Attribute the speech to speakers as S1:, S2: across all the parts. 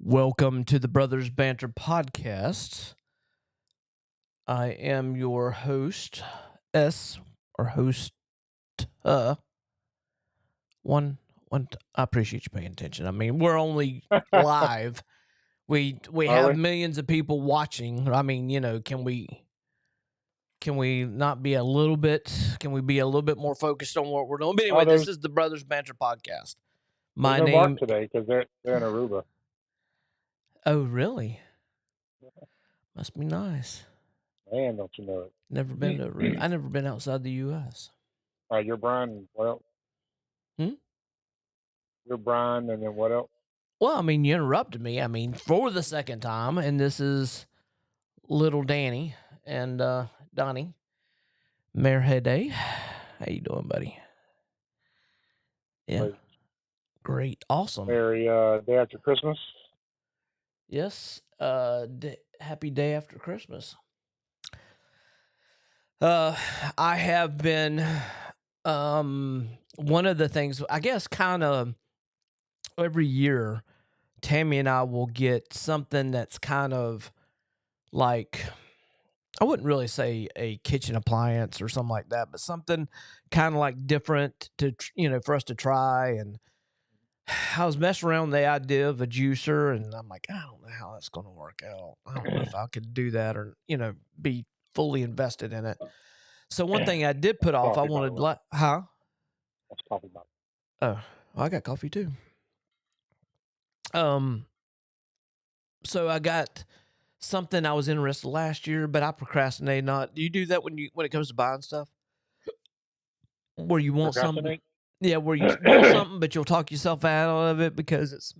S1: Welcome to the Brothers Banter podcast. I am your host, S, or host. One, one. I appreciate you paying attention. I mean, we're only live. We
S2: Are
S1: have
S2: we?
S1: millions of people watching. I mean, can we not be a little bit? Can we be a little bit more focused on what we're doing? But anyway,
S2: Oh,
S1: this
S2: there's
S1: is the Brothers Banter podcast.
S2: there's
S1: My
S2: no Mark
S1: name.
S2: today because they're in Aruba.
S1: Oh, really? Must be nice.
S2: Man, don't you know
S1: Never been
S2: it?
S1: to. I never been outside the U.S.
S2: All right, you're Brian. What else?
S1: Hmm?
S2: You're Brian, and then what else?
S1: Well, I mean, you interrupted me. I mean, for the second time, and this is little Danny and Donnie. Mayor Day. How you doing, buddy? Yeah,
S2: Like,
S1: great, awesome.
S2: Merry day after Christmas.
S1: Yes, happy day after Christmas. I have been one of the things, I guess, kind of every year, Tammy and I will get something that's kind of like, I wouldn't really say a kitchen appliance or something like that, but something kind of like different to, for us to try. And I was messing around with the idea of a juicer, and I'm like, I don't know how that's going to work out. I don't know if I could do that or, be fully invested in it. So one thing I did put off, I
S2: Coffee, by the
S1: wanted,
S2: way.
S1: huh?
S2: That's coffee, by
S1: Oh, well, I got coffee too. Um, so I got something I was interested last year, but I procrastinated not. Do you do that when it comes to buying stuff? Where you want something,
S2: Procrastinate.
S1: yeah, where you want something, but you'll talk yourself out of it because it's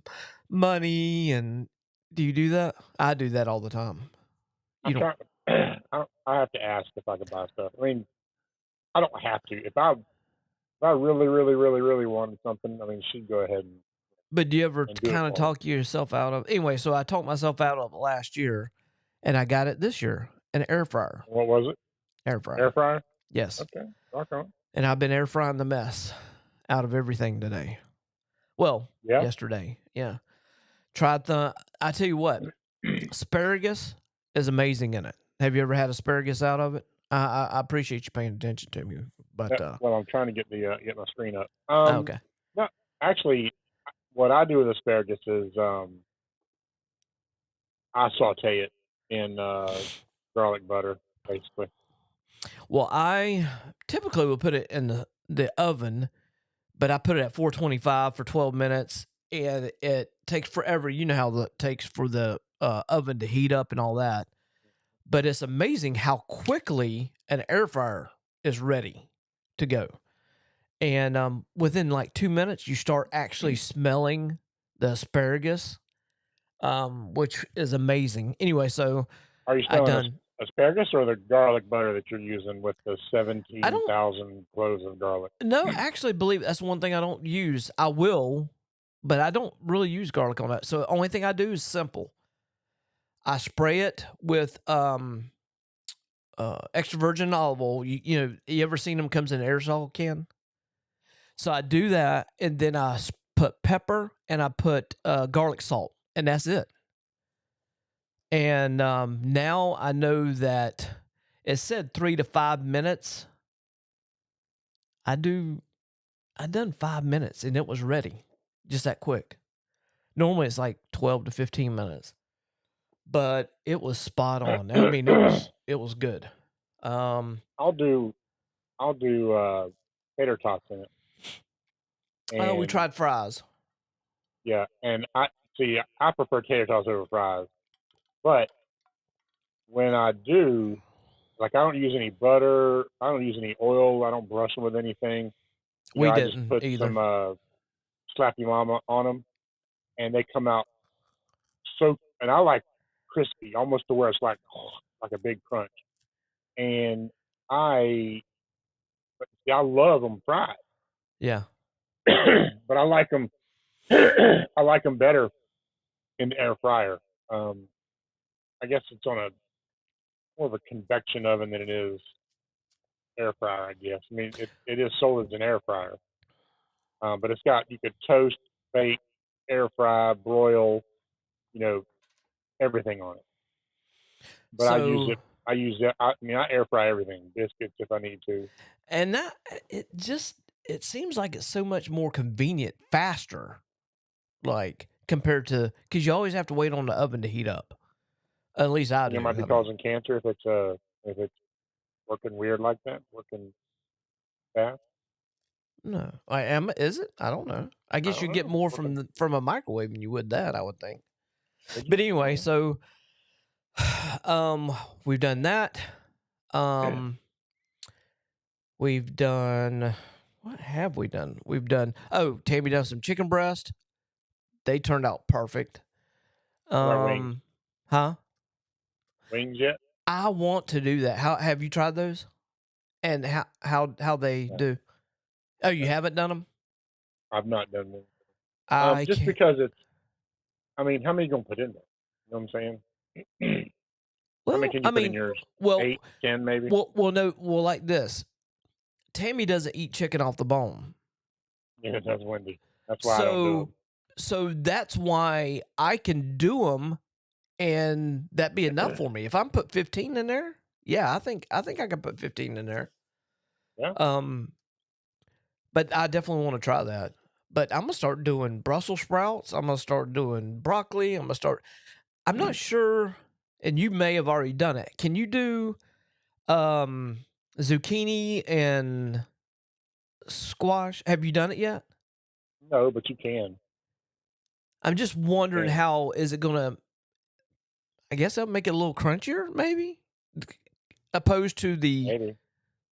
S1: money. And do you do that? I do that all the time. You
S2: I'm
S1: don't,
S2: trying. I have to ask if I could buy stuff. I mean, I don't have to. If I really, really, really, really wanted something, I mean, she'd go ahead
S1: but do you ever
S2: and do it
S1: kind of
S2: for me.
S1: talk yourself out of? Anyway, so I talked myself out of it last year, and I got it this year, an air fryer.
S2: What was it?
S1: Air
S2: Air
S1: fryer,
S2: fryer.
S1: yes.
S2: Okay, rock on.
S1: And I've been air frying the mess out of everything today. Well,
S2: Yeah.
S1: yesterday, yeah. Tried the. I tell you what, asparagus is amazing in it. Have you ever had asparagus out of it? I appreciate you paying attention to me, but
S2: Well, I'm trying to get my screen up.
S1: okay.
S2: No, actually, what I do with asparagus is I saute it in garlic butter, basically.
S1: Well, I typically will put it in the oven, but I put it at 425 for 12 minutes, and it takes forever. You know how it takes for the oven to heat up and all that. But it's amazing how quickly an air fryer is ready to go. And within like 2 minutes, you start actually smelling the asparagus, which is amazing. Anyway, so
S2: Are you
S1: I
S2: smelling
S1: done.
S2: asparagus or the garlic butter that you're using with the
S1: I don't
S2: 17,000 cloves of garlic?
S1: no actually believe that's one thing I don't use. I will, but I don't really use garlic on that. So the only thing I do is simple. I spray it with extra virgin olive oil. You ever seen them comes in an aerosol can? So I do that, and then put pepper and I put garlic salt, and that's it. And now I know that it said 3 to 5 minutes. I do. I done 5 minutes, and it was ready, just that quick. Normally it's like 12 to 15 minutes, but it was spot on. I mean, it was good. Um,
S2: I'll do tater tots in it,
S1: we
S2: and
S1: tried fries.
S2: yeah, and I prefer tater tots over fries, but when I do, like I don't use any butter, I don't use any oil, I don't brush them with anything.
S1: We
S2: I just
S1: didn't
S2: put
S1: either.
S2: some slappy mama on them, and they come out so. And I like crispy, almost to where it's like like a big crunch. And I, but see, I love them fried,
S1: Yeah.
S2: but I like them. I like them better in the air fryer. Um, I guess it's on a more of a convection oven than it is air fryer. I guess. I mean, it is sold as an air fryer, but it's got you could toast, bake, air fry, broil, you know, everything on it. But I use
S1: So
S2: it. I use it. I mean, I air fry everything, biscuits if I need to.
S1: and that it seems like it's so much more convenient, faster, like compared to because you always have to wait on the oven to heat up. At least I
S2: You know, it might
S1: do.
S2: be
S1: I mean,
S2: causing cancer if it's working weird like that, working fast.
S1: no, I am. Is it? I don't know. I
S2: I
S1: guess you
S2: don't
S1: get
S2: know.
S1: more
S2: Working.
S1: from a microwave than you would that. I would think.
S2: Would you?
S1: But
S2: I
S1: anyway,
S2: don't
S1: so we've done that.
S2: know.
S1: We've done what have we done? We've done Tammy done some chicken breast. They turned out perfect.
S2: What about wings?
S1: Huh?
S2: Wings yet?
S1: I want to do that. How have you tried those? And how they
S2: No,
S1: do? Oh, you
S2: no.
S1: haven't done them?
S2: I've not done wings.
S1: I
S2: Just
S1: can't.
S2: because it's. I mean, how many you gonna put in there? You know what I'm saying? How many
S1: Well,
S2: can
S1: I
S2: you put in
S1: mean,
S2: yours?
S1: well,
S2: 8, 10, maybe.
S1: no, like this. Tammy doesn't eat chicken off the bone.
S2: Yeah, that's Wendy. That's why I don't do
S1: So that's why I can do them and that be enough
S2: them.
S1: for me. If I'm put 15 in there, yeah, I think I can put 15 in there.
S2: Yeah.
S1: Um, but I definitely want to try that. But I'm gonna start doing Brussels sprouts. I'm gonna start doing broccoli. I'm not sure, and you may have already done it. Can you do zucchini and squash? Have you done it yet?
S2: No, but you can.
S1: I'm just
S2: You
S1: wondering
S2: can.
S1: how is it gonna. I guess that'll make it a little crunchier, maybe, opposed to
S2: Maybe.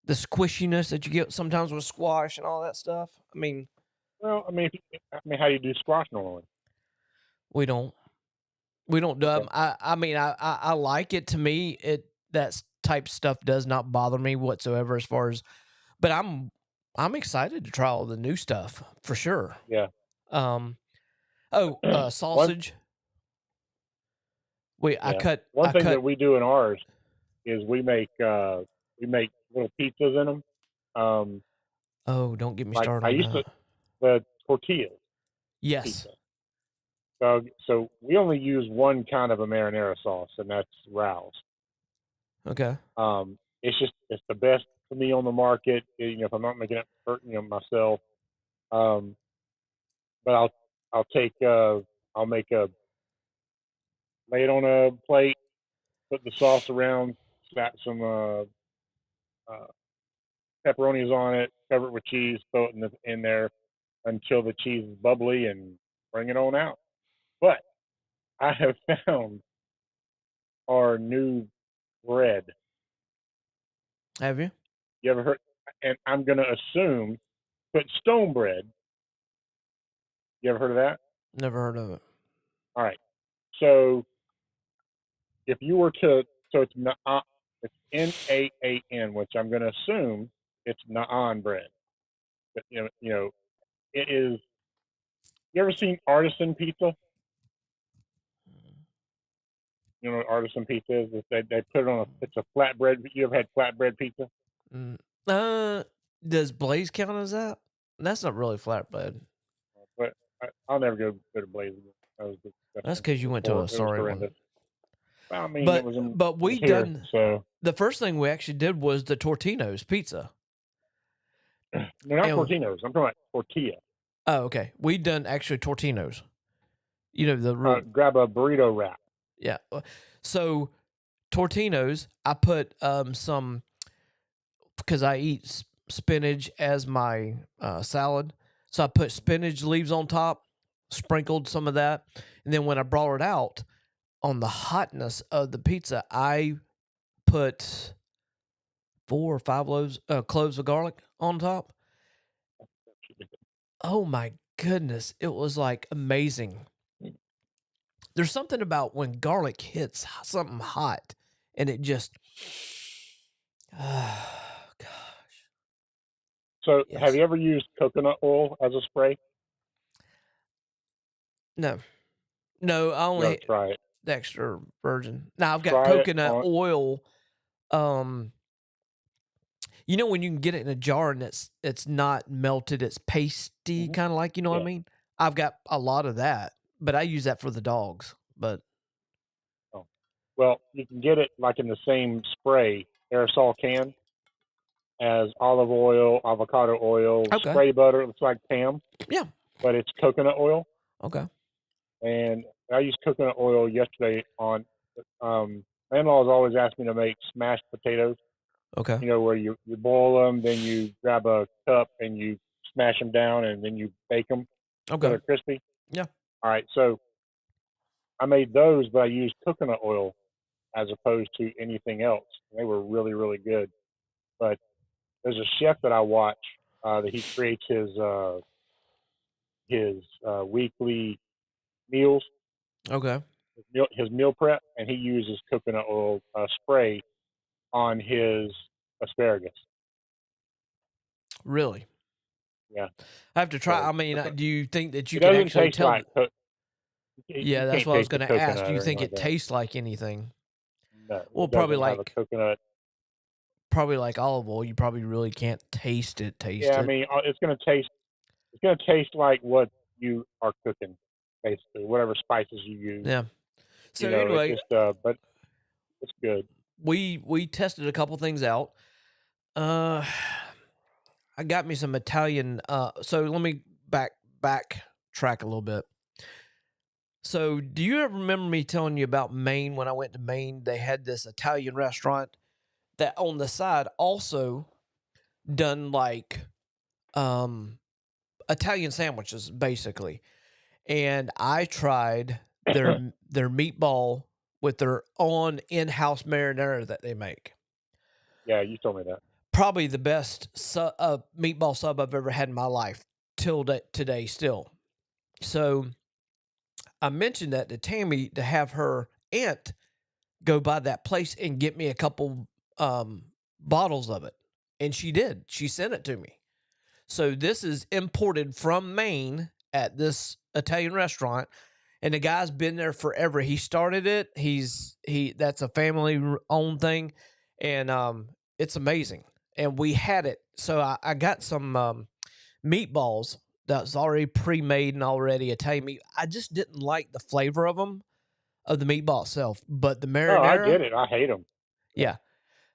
S1: the squishiness that you get sometimes with squash and all that stuff. I mean,
S2: Well, I mean, how do you do squash normally?
S1: we don't we don't do.
S2: Okay.
S1: I mean, I like it. To me, that type stuff does not bother me whatsoever. As far as, but I'm excited to try all the new stuff for sure.
S2: Yeah.
S1: Um.
S2: One.
S1: Sausage. We
S2: Yeah. One
S1: I
S2: thing
S1: cut.
S2: that we do in ours is we make little pizzas in them. Um,
S1: Oh, don't get me
S2: like
S1: started
S2: I
S1: on
S2: used to
S1: that.
S2: the tortillas
S1: Yes.
S2: pizza. So we only use one kind of a marinara sauce, and that's Rao's.
S1: Okay.
S2: It's the best for me on the market. You know, if I'm not making it for myself, um, but I'll take I'll make a lay it on a plate, put the sauce around, slap some uh, pepperonis on it, cover it with cheese, throw it in there until the cheese is bubbly, and bring it on out. But I have found our new bread.
S1: Have you?
S2: You ever heard? And I'm gonna assume, put stone bread. You ever heard of that?
S1: Never heard of it.
S2: All right. So if you were to, so it's Naan, which I'm going to assume it's naan bread. But it is. You ever seen artisan pizza? You know what artisan pizza is? They put it on it's a flatbread. You ever had flatbread pizza?
S1: Mm. Does Blaze count as that? That's not really flatbread.
S2: But I'll never go to Blaze again. That
S1: That's
S2: place
S1: because you went to a
S2: it was
S1: sorry one.
S2: horrendous. Well, I mean,
S1: But
S2: it was
S1: we
S2: here,
S1: done
S2: so
S1: the first thing we actually did was the Tortino's pizza.
S2: they're not
S1: And
S2: Tortinos. I'm talking about tortilla.
S1: oh, okay, we done actually Tortino's. You know the real
S2: Grab a burrito wrap.
S1: yeah. So Tortino's, I put some because I eat spinach as my salad. So I put spinach leaves on top, sprinkled some of that, and then when I brought it out on the hotness of the pizza, I put 4 or 5 cloves of garlic on top. Oh my goodness, it was like amazing. There's something about when garlic hits something hot and it just oh gosh.
S2: So, have
S1: Yes.
S2: you ever used coconut oil as a spray?
S1: No. No, I
S2: You ought
S1: only
S2: to try it.
S1: the extra virgin. Now I've got
S2: Try it
S1: coconut
S2: on.
S1: oil. Um, you know when you can get it in a jar and it's not melted, it's pasty,
S2: Mhm.
S1: kind of like you know what I
S2: Yeah.
S1: mean. I've got a lot of that, but I use that for the dogs. but
S2: Oh. Well, you can get it like in the same spray aerosol can as olive oil, avocado oil,
S1: okay,
S2: spray butter. It looks like Pam,
S1: yeah,
S2: but it's coconut oil.
S1: okay,
S2: And I used coconut oil yesterday on. My in-laws always ask me to make smashed potatoes.
S1: okay,
S2: You know, where you boil them, then you grab a cup and you smash them down, and then you bake them so
S1: okay,
S2: they're crispy.
S1: yeah,
S2: All right, so I made those, but I used coconut oil as opposed to anything else. They were really, really good. But there's a chef that I watch that he creates his weekly meals,
S1: okay,
S2: his meal prep, and he uses coconut oil spray on his asparagus.
S1: really.
S2: Yeah,
S1: I have to try.
S2: so
S1: I mean, do you think that you
S2: it
S1: could
S2: doesn't
S1: actually
S2: taste
S1: tell?
S2: like you
S1: Yeah, that's
S2: can't
S1: what I was
S2: taste the
S1: going to ask.
S2: coconut
S1: Do you
S2: or anything
S1: think
S2: like
S1: it
S2: that.
S1: tastes like anything?
S2: No,
S1: Well,
S2: it doesn't have a coconut.
S1: probably like olive oil. You probably really can't taste it.
S2: Yeah,
S1: Taste
S2: I
S1: it.
S2: mean, it's gonna taste. It's gonna taste like what you are cooking, basically, whatever spices you use.
S1: Yeah.
S2: You
S1: So
S2: know, it
S1: anyway,
S2: just. But it's good.
S1: we tested a couple things out. Uh, I got me some Italian. So let me backtrack a little bit. So, do you ever remember me telling you about Maine when I went to Maine? They had this Italian restaurant that on the side also done like um Italian sandwiches basically. And I tried their meatball with their own in-house marinara that they make.
S2: Yeah, you told me that.
S1: Probably the best meatball sub I've ever had in my life till today still. So I mentioned that to Tammy to have her aunt go by that place and get me a couple bottles of it. And she did. She sent it to me. So this is imported from Maine at this Italian restaurant, and the guy's been there forever. He started it. He that's a family owned thing, and it's amazing. And we had it. So I got some meatballs that's already pre-made and already Italian meat. I just didn't like the flavor of the meatball itself, but the
S2: Oh, I get
S1: marinara,
S2: it. I hate them. Yeah,
S1: yeah,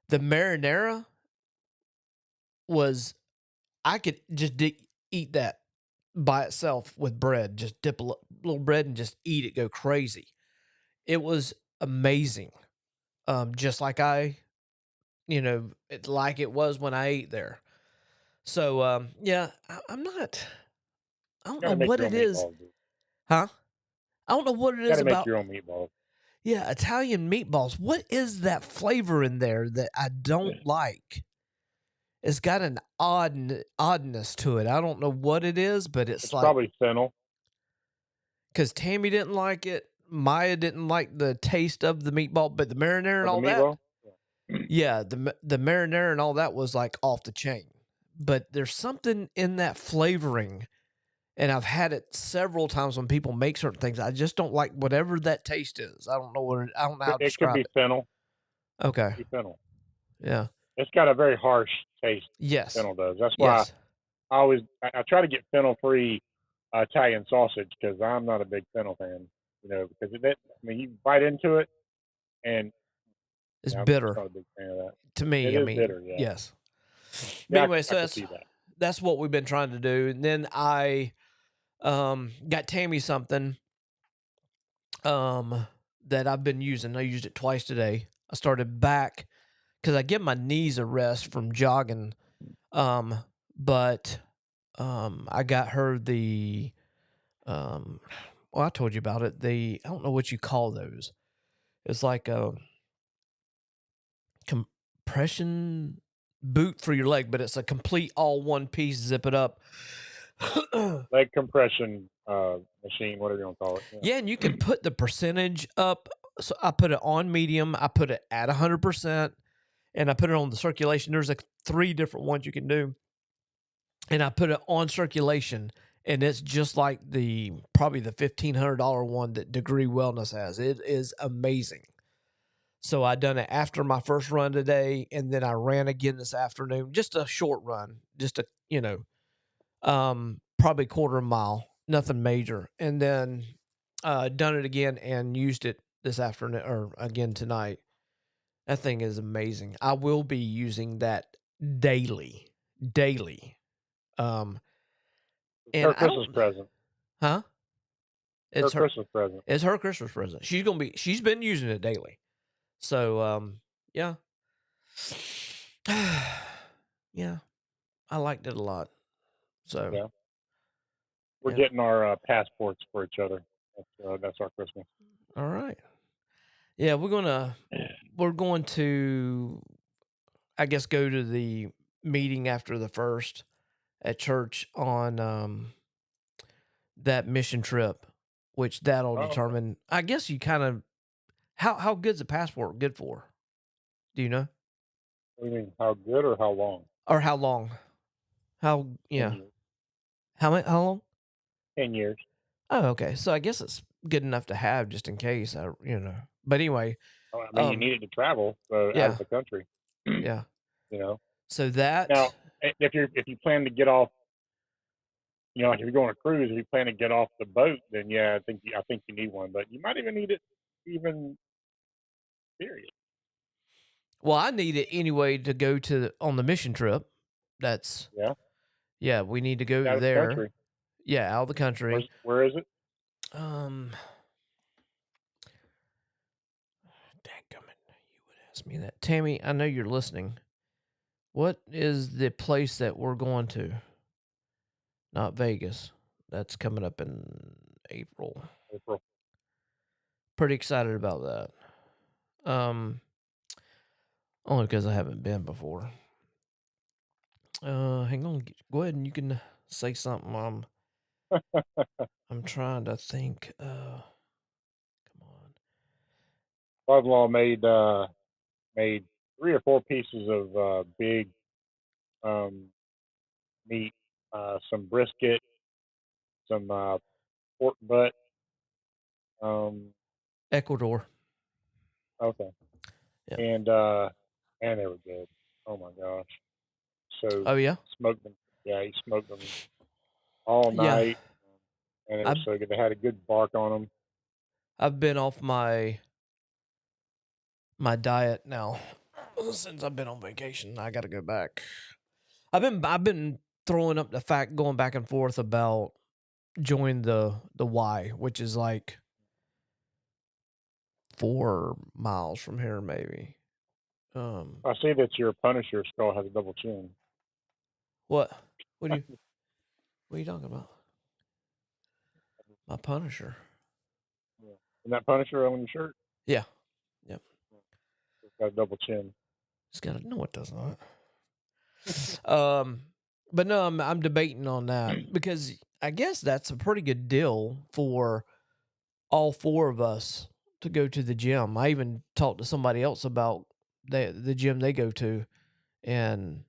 S1: the marinara was I could just eat that by itself with bread. Just dip a little bread and just eat it. Go crazy. It was amazing. Just like like it was when I ate there. So yeah, I'm not. I don't
S2: you
S1: know
S2: gotta make
S1: what
S2: your
S1: it
S2: own
S1: is,
S2: meatballs, dude.
S1: huh? I don't know what it
S2: You
S1: is
S2: gotta make
S1: about.
S2: your own meatballs.
S1: Yeah, Italian meatballs. What is that flavor in there that I don't like? It's got an oddness to it. I don't know what it is, but it's
S2: It's
S1: like
S2: probably fennel.
S1: because Tammy didn't like it, Maya didn't like the taste of the meatball, but the marinara and
S2: Of the
S1: all that,
S2: meatball. Yeah.
S1: yeah, the marinara and all that was like off the chain. But there's something in that flavoring, and I've had it several times when people make certain things. I just don't like whatever that taste is. I don't know how to
S2: It could
S1: describe
S2: be
S1: it.
S2: fennel.
S1: Okay,
S2: Could be fennel.
S1: yeah,
S2: It's got a very harsh taste.
S1: yes,
S2: Fennel does. That's why
S1: yes,
S2: I try to get fennel free Italian sausage because I'm not a big fennel fan. You know, because I mean, you bite into it, and
S1: it's
S2: yeah, I'm just
S1: bitter
S2: not a big fan of that.
S1: to
S2: It
S1: me. I
S2: is
S1: mean,
S2: bitter, yeah.
S1: yes. But
S2: Yeah,
S1: anyway,
S2: I
S1: so
S2: can see that.
S1: that's what we've been trying to do, and then I got Tammy something um that I've been using. I used it twice today. I started back because I give my knees a rest from jogging. Um, but I got her the um well, I told you about it. The I don't know what you call those. It's like a compression boot for your leg, but it's a complete all one piece, zip it up.
S2: Leg compression machine, whatever you want to call it.
S1: Yeah, and you can put the percentage up. So I put it on medium. I put it at 100%, and I put it on the circulation. There's like 3 different ones you can do, and I put it on circulation, and it's just like probably the $1,500 one that Degree Wellness has. It is amazing. So I done it after my first run today, and then I ran again this afternoon. Just a short run, just probably quarter mile, nothing major, and then done it again and used it this afternoon or again tonight. That thing is amazing. I will be using that daily, daily. Um,
S2: It's
S1: and
S2: her
S1: I
S2: Christmas
S1: don't,
S2: present.
S1: huh?
S2: Her
S1: It's her,
S2: Christmas present.
S1: it's her Christmas present. She's been using it daily. So, yeah, yeah, I liked it a lot. So,
S2: Yeah. We're
S1: yeah,
S2: getting our passports for each other. That's our Christmas.
S1: all right. Yeah, we're going to, I guess, go to the meeting after the first at church on that mission trip, which that'll
S2: Oh, okay.
S1: determine. I guess you kind of how good's a passport good for? Do you know?
S2: What do you mean? How good or how long?
S1: Or how long? How
S2: 10
S1: yeah?
S2: years.
S1: How long?
S2: 10 years.
S1: Oh, okay. So I guess it's good enough to have just in case. But anyway,
S2: Oh, I mean, you
S1: um,
S2: need it to travel out
S1: yeah,
S2: of the country.
S1: yeah.
S2: You know.
S1: So
S2: Now,
S1: that
S2: if you plan to get off, like if you're going on a cruise, if you plan to get off the boat, then yeah, I think you need one. But you might even need it, even period.
S1: well, I need it anyway to go on the mission trip. That's
S2: Yeah,
S1: yeah. We need to go
S2: out of the
S1: there.
S2: country.
S1: Yeah, out of the country.
S2: Where is it?
S1: Um, Dadgummit, you would ask me that. Tammy, I know you're listening. What is the place that we're going to? Not Vegas. That's coming up in April.
S2: April.
S1: Pretty excited about that. Only because I haven't been before. Hang on. Go ahead and you can say something. I'm trying to think. Come on.
S2: Father-in-law made 3 or 4 pieces of big um, meat, some brisket, some pork butt. Um,
S1: Ecuador.
S2: okay,
S1: Yeah.
S2: and they were good. Oh my gosh! So
S1: Oh yeah.
S2: smoked them. Yeah, he smoked them all
S1: Yeah.
S2: night, and it was
S1: I've
S2: so good. They had a good bark on them.
S1: I've been off my diet now since I've been on vacation. I got to go back. I've been throwing up the fact going back and forth about joining the Y, which is like 4 miles from here, maybe. Um,
S2: I see that your Punisher skull has a double chin.
S1: what? What do you? What are you talking about? My Punisher.
S2: Yeah. And that Punisher on your shirt,
S1: Yeah. Yep.
S2: it's got a double chin.
S1: It's got to. No, it does not. Um, but no, I'm debating on that because I guess that's a pretty good deal for all 4 of us to go to the gym. I even talked to somebody else about the gym they go to, and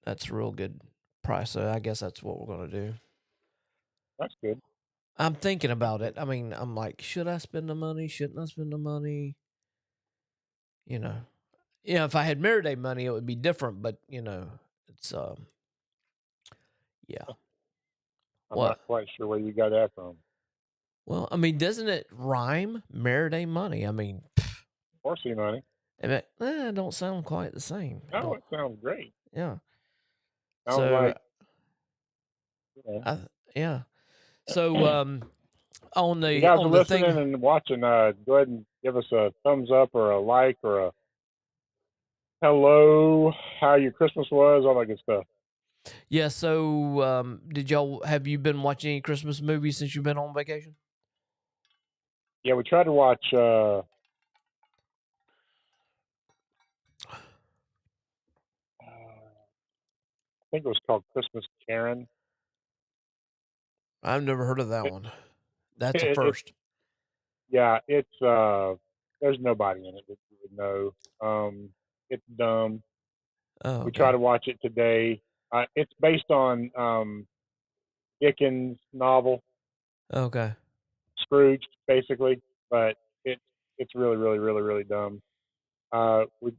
S1: that's a real good price. So I guess that's what we're gonna do.
S2: That's good.
S1: I'm thinking
S2: That's
S1: about it.
S2: good.
S1: I mean, I'm like, should I spend the money? Shouldn't I spend the money? You know, if I had Merit Day money, it would be different. But it's yeah.
S2: I'm
S1: What?
S2: not quite sure where you got that from.
S1: Well, I mean, doesn't it rhyme? Merit Day money. I mean,
S2: Horsey money.
S1: it don't sound quite the same. It
S2: Oh,
S1: don't.
S2: it sounds great.
S1: Yeah.
S2: Sounds
S1: So,
S2: like you know.
S1: yeah. So, on
S2: If you
S1: the
S2: guys are
S1: on the
S2: listening
S1: thing,
S2: and watching, go ahead and give us a thumbs up or a like or a hello, how your Christmas was, all that good stuff.
S1: yeah. So, have you been watching any Christmas movies since you've been on vacation?
S2: Yeah, we tried to watch. I think it was called Christmas Karen.
S1: I've never heard of that
S2: It,
S1: one. That's a
S2: it
S1: first.
S2: yeah, it's there's nobody in it that you would know. It's dumb.
S1: Oh,
S2: We try
S1: okay.
S2: to watch it today. It's based on Dickens' novel
S1: Okay.
S2: Scrooge, basically, but it's it's really, really, really, really dumb. We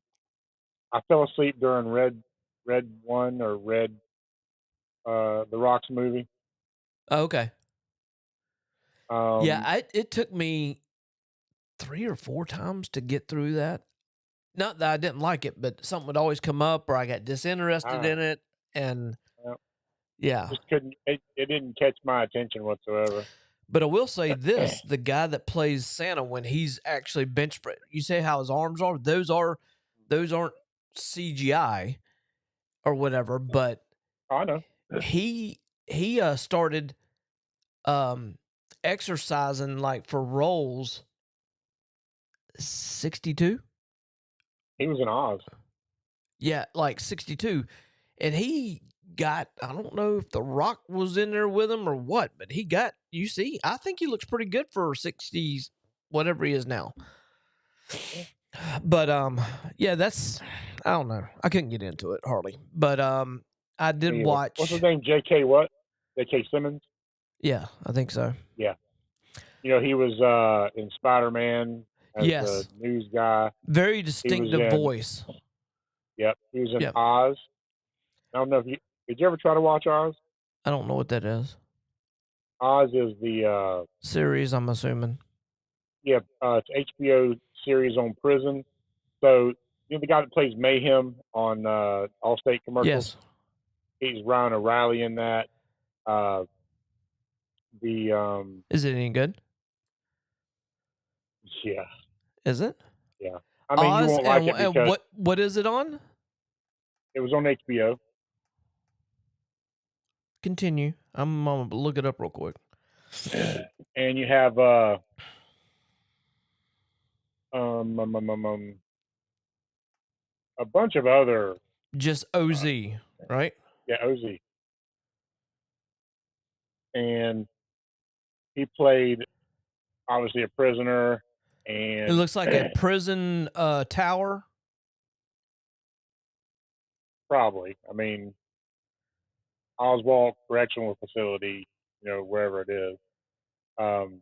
S2: I fell asleep during Red One or Red the Rocks movie.
S1: Oh, okay. Yeah, it took me 3 or 4 times to get through that. Not that I didn't like it, but something would always come up or I got disinterested in
S2: ah,
S1: it, and
S2: yeah,
S1: yeah.
S2: just couldn't. It didn't catch my attention whatsoever.
S1: But I will say this, the guy that plays Santa when he's actually bench press, you say how his arms are, those aren't CGI or whatever, but
S2: I know.
S1: he started um exercising like for roles 62.
S2: He was in Oz.
S1: Yeah, like 62. And he got, I don't know if The Rock was in there with him or what, but he got, you see, I think he looks pretty good for 60s, whatever he is now. But yeah, that's, I don't know. I couldn't get into it hardly. But I did
S2: What's his
S1: watch,
S2: name? J.K. What? J.K. Simmons.
S1: yeah, I think so.
S2: Yeah. He was in Spider Man as the
S1: Yes.
S2: news guy.
S1: Very
S2: He was
S1: distinctive
S2: in.
S1: voice.
S2: Yep. He was in
S1: Yep.
S2: Oz. I don't know if you did. You ever try to watch Oz?
S1: I don't know what that is.
S2: Oz is the
S1: Series, I'm assuming.
S2: it's HBO series on prison. So the guy that plays Mayhem on Allstate commercials.
S1: Yes.
S2: He's Ryan O'Reilly in that. The
S1: Is it any good?
S2: yeah,
S1: Is it?
S2: yeah. I mean, you
S1: Oz,
S2: won't like it
S1: and
S2: because
S1: what is it on?
S2: it was on HBO.
S1: Continue. I'm gonna look it up real quick.
S2: And you have um, um, um, um, um, a bunch of other
S1: Just OZ, right?
S2: Oz, and he played obviously a prisoner,
S1: It
S2: and
S1: looks like a prison tower.
S2: probably, I mean, Oswald Correctional Facility, wherever it is. Um,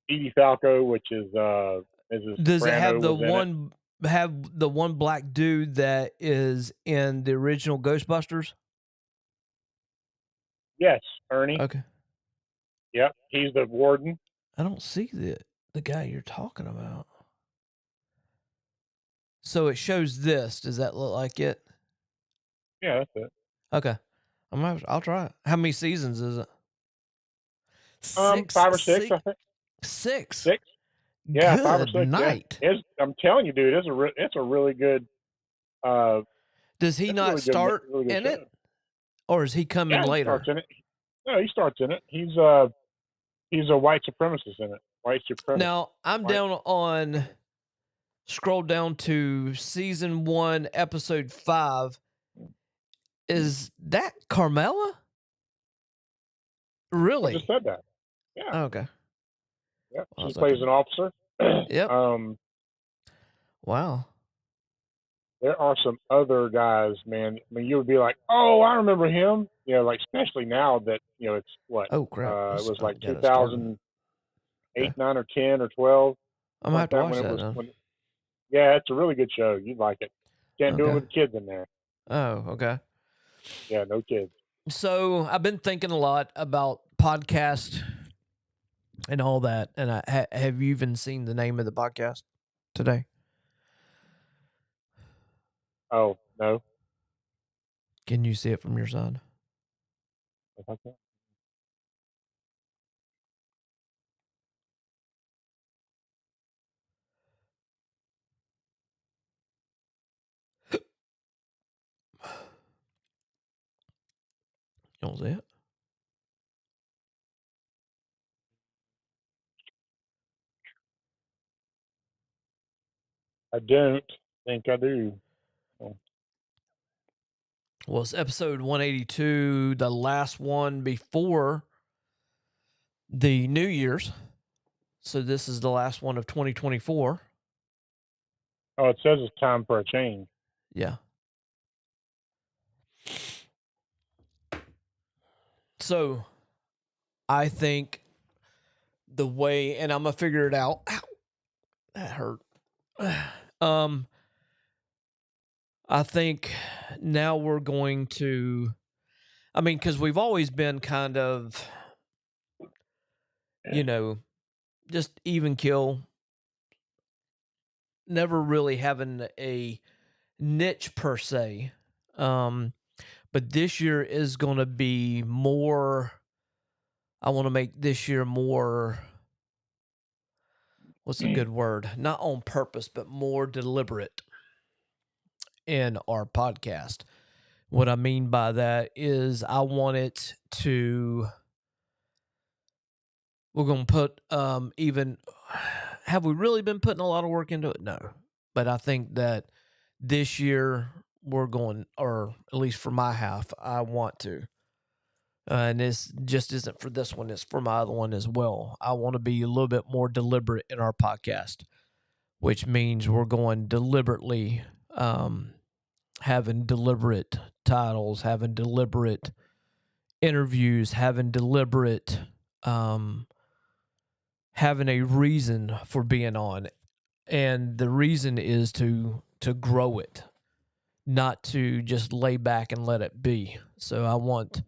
S2: Edie Falco, which is Mrs.
S1: Does it
S2: Soprano, was in it.
S1: have the one black dude that is in the original Ghostbusters?
S2: Yes, Ernie.
S1: Okay.
S2: Yep, he's the warden.
S1: I don't see the guy you're talking about. So it shows this. Does that look like it?
S2: Yeah, that's it.
S1: Okay. I'll try it. How many seasons is it?
S2: 5 or 6, I think.
S1: 6.
S2: 6. Yeah, 5 or
S1: Good
S2: 6.
S1: night.
S2: Yeah, I'm telling you, dude, it's a really good.
S1: Does he
S2: It's a
S1: not
S2: really good,
S1: start
S2: really good
S1: in
S2: show.
S1: it? Or is he coming
S2: Yeah, he
S1: later?
S2: starts in it. No, he starts in it. He's a white supremacist in it. White supremacist.
S1: Now, I'm down on, scroll down to season 1, episode 5. Is that Carmela?
S2: I
S1: Really?
S2: just said that. Yeah.
S1: Okay.
S2: Yeah.
S1: Well,
S2: She plays an officer.
S1: Yep.
S2: Wow.
S1: Wow.
S2: There are some other guys, man. I mean, you would be like, "Oh, I remember him." Like especially now that it's what
S1: Oh crap!
S2: it was like
S1: Got it started.
S2: 2008,
S1: Okay.
S2: 9, or 10, or 12.
S1: I'm gonna have to watch
S2: when it
S1: that
S2: was
S1: then.
S2: when. Yeah, it's a really good show. You'd like it. Can't do it
S1: Okay.
S2: with kids in there.
S1: Oh, okay.
S2: Yeah, no kids.
S1: So I've been thinking a lot about podcast and all that. And have you even seen the name of the podcast today?
S2: Oh no.
S1: Can you see it from your side?
S2: Okay.
S1: You don't see it?
S2: I don't think I do. Oh.
S1: Well, it's episode 182, the last one before the New Year's. So this is the last one of 2024.
S2: Oh, it says it's time for a change.
S1: Yeah. So I think the way, and I'm gonna figure it out. Ow, that hurt. I think now we're going to, I mean, because we've always been kind of you know, just even kill, never really having a niche per se. But this year is going to be more. I want to make this year more. What's a good word? Not on purpose, but more deliberate in our podcast. What I mean by that is I want it to. We're going to put even. Have we really been putting a lot of work into it? No. But I think that this year we're going, or at least for my half, I want to. And this just isn't for this one, it's for my other one as well. I want to be a little bit more deliberate in our podcast, which means we're going deliberately, having deliberate titles, having deliberate interviews, having deliberate, having a reason for being on. And the reason is to grow it, not to just lay back and let it be. So I want...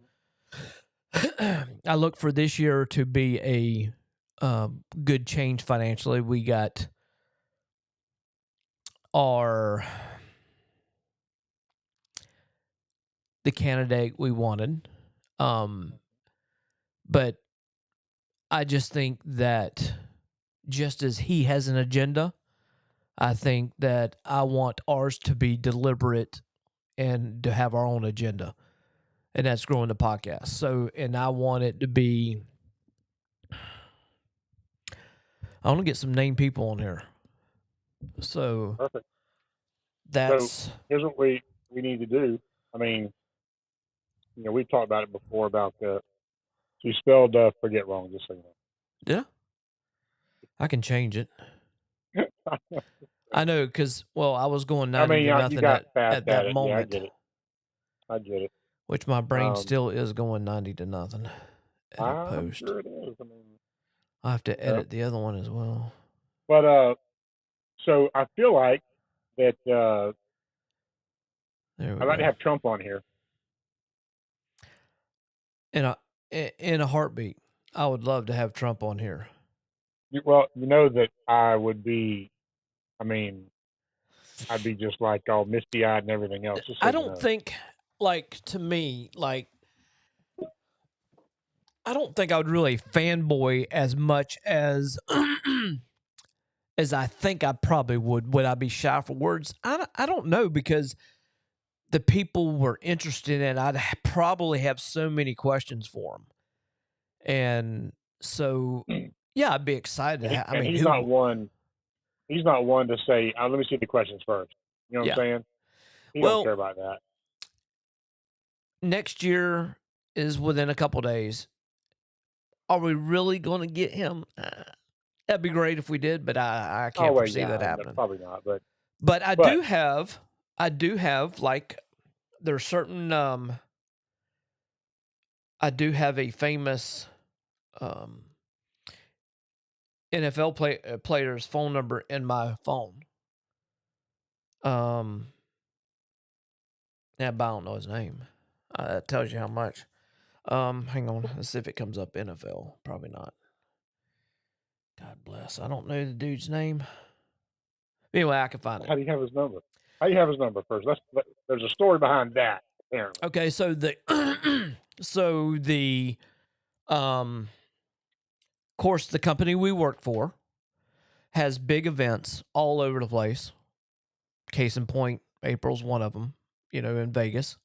S1: I look for this year to be a good change financially. We got the candidate we wanted, but I just think that just as he has an agenda, I think that I want ours to be deliberate and to have our own agenda, and that's growing the podcast. So, and I want it to be... I want to get some named people on here. So
S2: Perfect.
S1: that's...
S2: So here's what we need to do. I mean, we've talked about it before about she spelled forget wrong, just so you know.
S1: Yeah. I can change it. I know, because, well, I was going 90 to nothing at that moment.
S2: Yeah, I get it.
S1: Which my brain still is going 90 to nothing. Edit post.
S2: Sure it is. I mean,
S1: I'll have to edit the other one as well.
S2: But so I feel like that I'd like to have Trump on here.
S1: In a heartbeat, I would love to have Trump on here.
S2: Well, you know that I would be... I mean, I'd be just like all misty-eyed and everything else. So
S1: I don't think, like, to me, like, I don't think I would really fanboy as much as as I think I probably would. Would I be shy for words? I don't know, because the people were interested in it. I'd probably have so many questions for them. And so, yeah, I'd be excited.
S2: I mean, he's not one to say, let me see the questions first. You know what I'm saying? He don't care about that.
S1: Next year is within a couple days. Are we really going to get him? That'd be great if we did, but I can't foresee that happening.
S2: Probably not,
S1: but I do have like, there's certain I do have a famous NFL player's phone number in my phone. Yeah, but I don't know his name. That tells you how much. Hang on, let's see if it comes up. NFL, probably not. God bless. I don't know the dude's name. Anyway, I can find it.
S2: How do you have his number? How do you have his number first? There's a story behind that, apparently.
S1: Okay, so of course, the company we work for has big events all over the place. Case in point, April's one of them, in Vegas.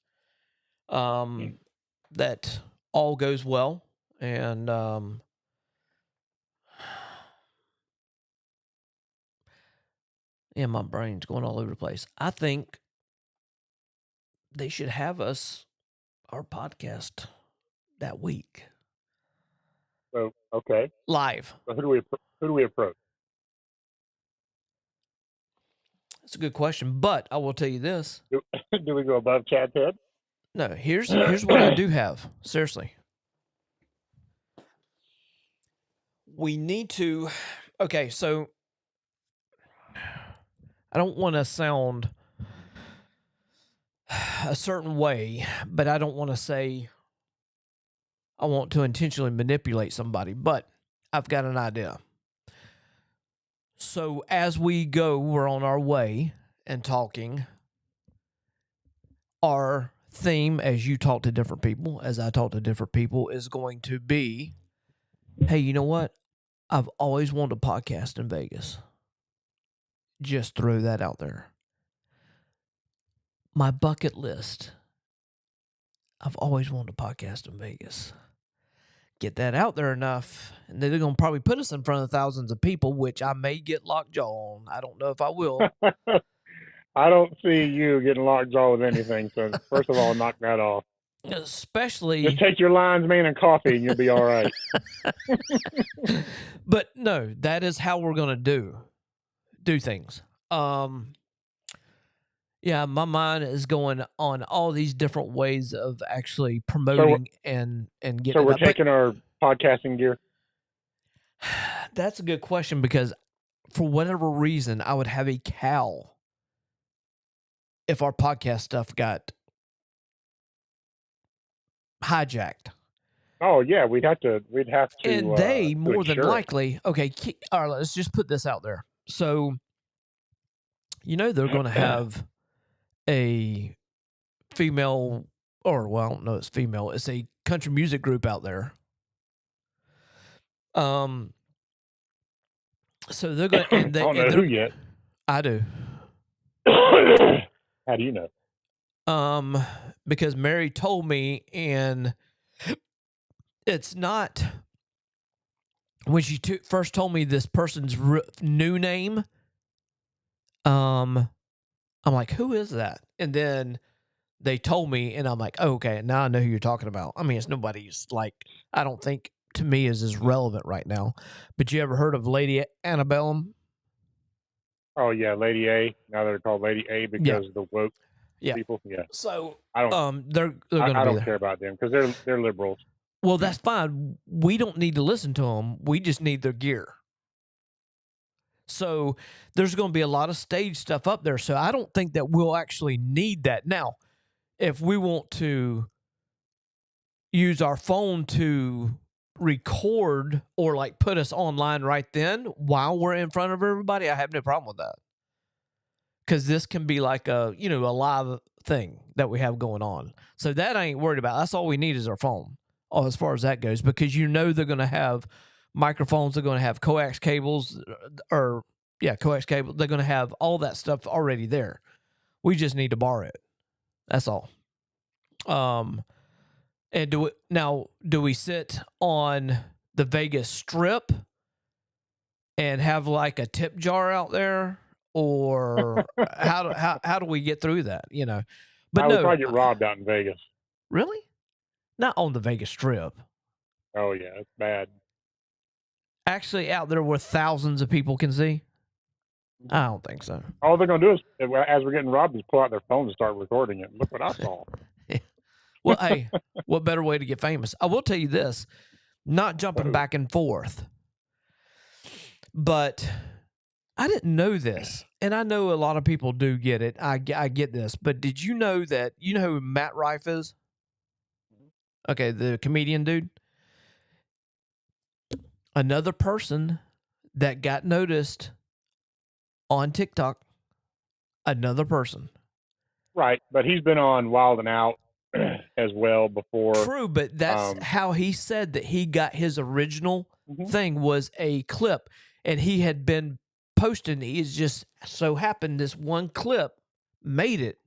S1: That all goes well. And yeah, my brain's going all over the place. I think they should have our podcast that week.
S2: So, okay.
S1: Live.
S2: So who do we approach?
S1: That's a good question, but I will tell you this.
S2: Do we go above Chad's head?
S1: No, here's what I do have. Seriously. We need to... Okay, so I don't want to sound a certain way, but I don't want to say I want to intentionally manipulate somebody. But I've got an idea. So as we go, we're on our way and talking. Our theme, as you talk to different people, as I talk to different people, is going to be, hey, you know what? I've always wanted a podcast in Vegas. Just throw that out there. My bucket list. I've always wanted a podcast in Vegas. Get that out there enough, and they're going to probably put us in front of thousands of people, which I may get lockjaw on. I don't know if I will.
S2: I don't see you getting lockjaw with anything. So first of all, knock that off.
S1: Especially,
S2: just take your lion's mane and coffee, and you'll be all right.
S1: But no, that is how we're going to do things. Yeah, my mind is going on all these different ways of actually promoting and getting.
S2: So we're taking our podcasting gear.
S1: That's a good question, because for whatever reason, I would have a cow if our podcast stuff got hijacked.
S2: Oh yeah, we'd have to.
S1: And they more than likely. Okay, all right. Let's just put this out there. So, they're going to have a female, or well, I don't know, it's female. It's a country music group out there. So they're going.
S2: I don't know who yet.
S1: I do.
S2: How do you know?
S1: Because Mary told me, and it's not when she first told me this person's new name. I'm like, who is that? And then they told me, and I'm like, oh, okay, now I know who you're talking about. I mean, it's nobody's, like, I don't think to me is relevant right now. But you ever heard of Lady Antebellum?
S2: Oh yeah, Lady A. Now they're called Lady A because of the woke people. Yeah.
S1: So
S2: I don't.
S1: They're going to be.
S2: I don't care about them because they're liberals.
S1: Well, that's fine. We don't need to listen to them. We just need their gear. So there's going to be a lot of stage stuff up there. So I don't think that we'll actually need that. Now, if we want to use our phone to record or like put us online right then while we're in front of everybody, I have no problem with that. Because this can be like a live thing that we have going on. So that I ain't worried about. That's all we need is our phone. As far as that goes, because they're going to have microphones, they're going to have coax cables, coax cable. They're going to have all that stuff already there. We just need to borrow it. That's all. And do we sit on the Vegas Strip and have like a tip jar out there, or how do we get through that? But
S2: I would probably get robbed out in Vegas.
S1: Really? Not on the Vegas Strip.
S2: Oh, yeah, it's bad.
S1: Actually, out there where thousands of people can see? I don't think so.
S2: All they're going to do is, as we're getting robbed, is pull out their phones and start recording it. Look what I saw.
S1: Well, hey, what better way to get famous? I will tell you this, not jumping back and forth, but I didn't know this, and I know a lot of people do get it. I get this, but did you know that, who Matt Rife is? Okay, the comedian dude. Another person that got noticed on TikTok. Another person.
S2: Right, but he's been on Wild 'N Out as well before.
S1: True, but that's how he said that he got his original thing was a clip, and he had been posting. He's just so happened this one clip made it.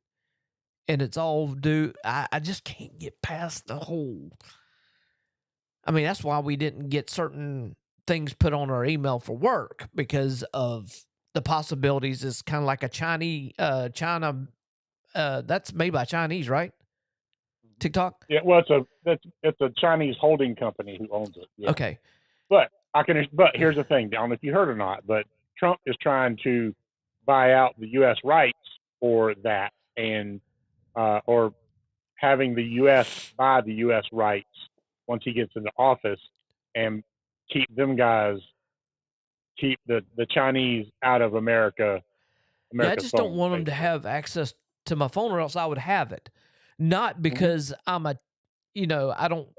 S1: And it's all due. I just can't get past the whole. I mean, that's why we didn't get certain things put on our email for work, because of the possibilities. It's kind of like a China. That's made by Chinese, right? TikTok.
S2: Yeah, well, it's a Chinese holding company who owns it. Yeah.
S1: Okay.
S2: But here's the thing, Don, if you heard or not, but Trump is trying to buy out the U.S. rights for that, and or having the U.S. buy the U.S. rights once he gets into office, and keep the Chinese out of America.
S1: Yeah, I just don't want them to have access to my phone, or else I would have it. Not because I don't.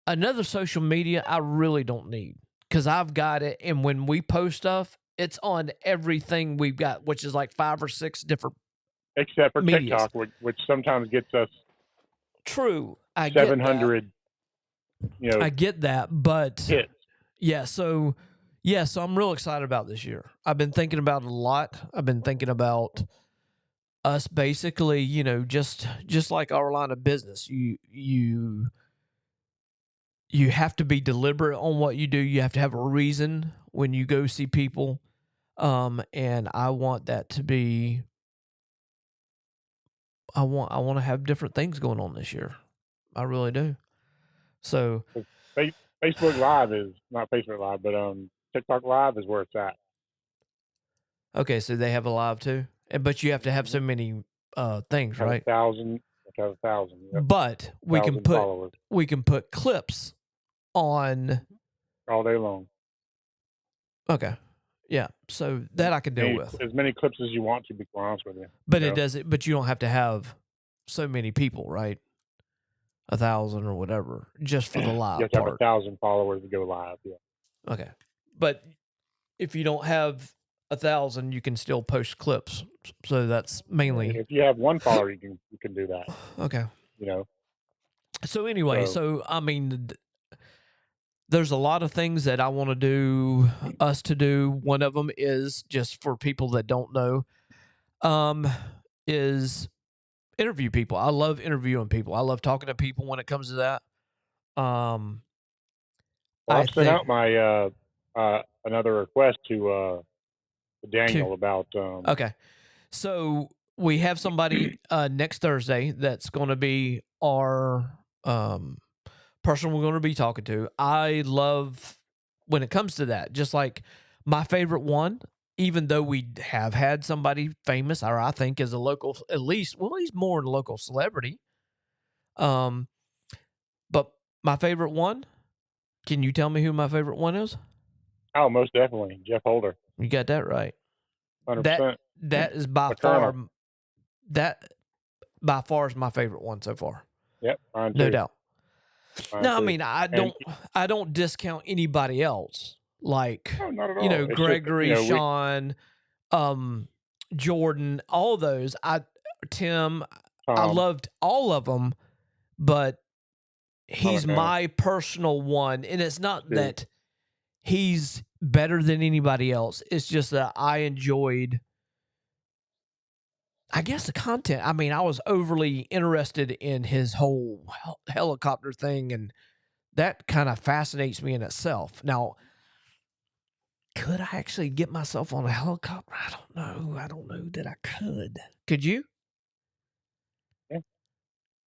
S1: Another social media I really don't need. because I've got it, and when we post stuff, it's on everything we've got, which is like 5 or 6 different
S2: except for
S1: medias.
S2: TikTok, which sometimes gets us
S1: True, I get that.
S2: 700,
S1: I get that, but
S2: hits.
S1: yeah, so I'm real excited about this year. I've been thinking about it a lot. I've been thinking about us basically, just like our line of business. You have to be deliberate on what you do. You have to have a reason when you go see people. And I want that to be I want to have different things going on this year. I really do. So
S2: Facebook Live is not Facebook Live, but TikTok Live is where it's at.
S1: okay, so they have a live too, but you have to have so many things,
S2: Have
S1: right?
S2: 1,000. Have 1,000. Yep.
S1: But we can
S2: 1,000
S1: put
S2: followers
S1: clips on.
S2: all day long.
S1: Okay, yeah. So that I can deal with.
S2: As many clips as you want to, be quite honest with you.
S1: But it doesn't. But you don't have to have so many people, right? 1,000 or whatever, just for the live
S2: You have to have
S1: part.
S2: 1,000 followers to go live. Yeah.
S1: Okay, but if you don't have 1,000, you can still post clips. So that's mainly.
S2: If you have 1 follower, you can do that.
S1: Okay. So anyway, I mean, there's a lot of things that I want to do, us to do. One of them is, just for people that don't know, is interview people. I love interviewing people. I love talking to people when it comes to that.
S2: Well, I've sent out my another request to Daniel about.
S1: Okay, so we have somebody next Thursday that's going to be our person we're going to be talking to. I love when it comes to that. Just like my favorite one, even though we have had somebody famous, or I think is a local, at least, well, he's more a local celebrity. But my favorite one, can you tell me who my favorite one is?
S2: Oh, most definitely, Jeff Holder.
S1: You got that right.
S2: 100%.
S1: That is by far is my favorite one so far.
S2: Yep,
S1: no doubt. No, I mean, I don't discount anybody else. Like,
S2: not at all.
S1: Gregory, Sean, Jordan, all those. Tim, I loved all of them, but he's my personal one. And it's not that he's better than anybody else. It's just that I enjoyed, I guess, the content. I mean, I was overly interested in his whole helicopter thing, and that kind of fascinates me in itself. Now, could I actually get myself on a helicopter? I don't know. I don't know that I could. Could you?
S2: Yeah.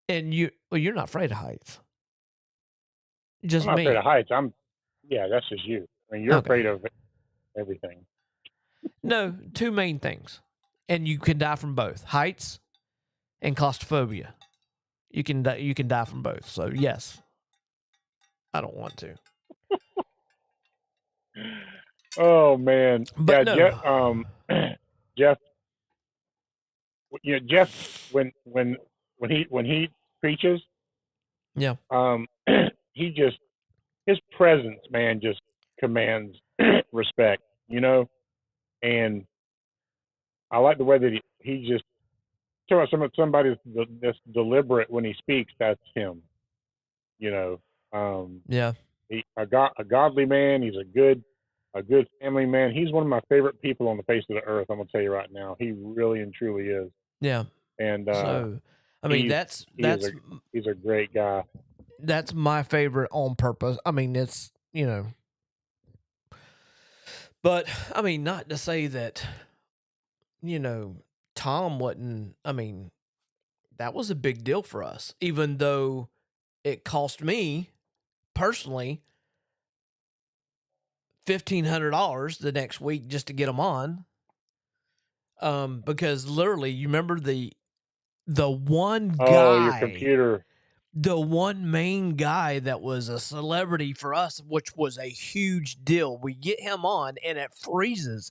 S1: And you're not afraid of heights. Just
S2: I'm not
S1: me.
S2: afraid of heights. That's just you. I mean, you're afraid of everything.
S1: No, 2 main things. And you can die from both: heights and claustrophobia. You can die from both. So yes, I don't want to.
S2: Oh man,
S1: but
S2: yeah,
S1: no.
S2: Jeff. Jeff, when he preaches,
S1: yeah,
S2: his presence, man, just commands respect, and I like the way that he just talking about somebody that's deliberate when he speaks. That's him,
S1: yeah.
S2: A godly man. He's a good family man. He's one of my favorite people on the face of the earth. I'm gonna tell you right now, he really and truly is.
S1: Yeah.
S2: And
S1: so, I mean,
S2: he's a great guy.
S1: That's my favorite on purpose. I mean, it's, but I mean, not to say that, Tom wasn't, I mean, that was a big deal for us, even though it cost me personally $1,500 the next week just to get him on. Because literally, you remember the one guy.
S2: Oh, your computer.
S1: The one main guy that was a celebrity for us, which was a huge deal. We get him on and it freezes.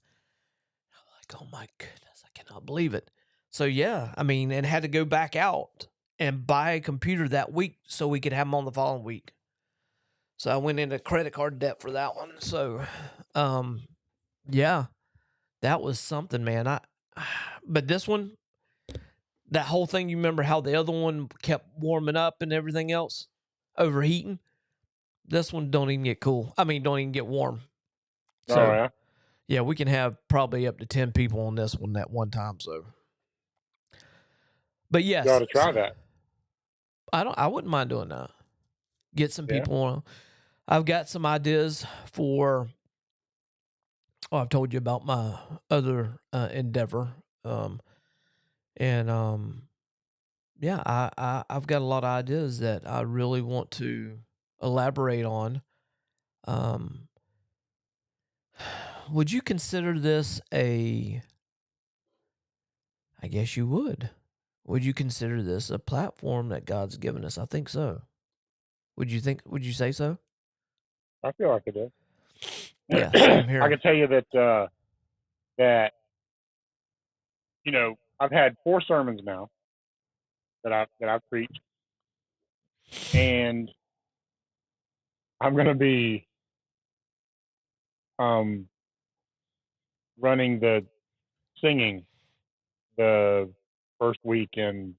S1: I'm like, oh my goodness, I cannot believe it. So yeah, I mean, and had to go back out and buy a computer that week so we could have him on the following week. So I went into credit card debt for that one. So, yeah, that was something, man. But this one, that whole thing, you remember how the other one kept warming up and everything else, overheating? This one don't even get cool. I mean, don't even get warm.
S2: Oh
S1: So,
S2: yeah,
S1: yeah, we can have probably up to 10 people on this one at one time. So, but
S2: you ought
S1: yes,
S2: to try that.
S1: I wouldn't mind doing that. Get some
S2: Yeah.
S1: people on. I've got some ideas for. Oh, I've told you about my other endeavor, and yeah, I've got a lot of ideas that I really want to elaborate on. Um, would you consider this a? I guess you would. Would you consider this a platform that God's given us? I think so. Would you think? Would you say so?
S2: I feel like it is.
S1: Yeah, same
S2: I
S1: here.
S2: can tell you that I've had 4 sermons now that I've preached, and I'm going to be um, running the singing the first week in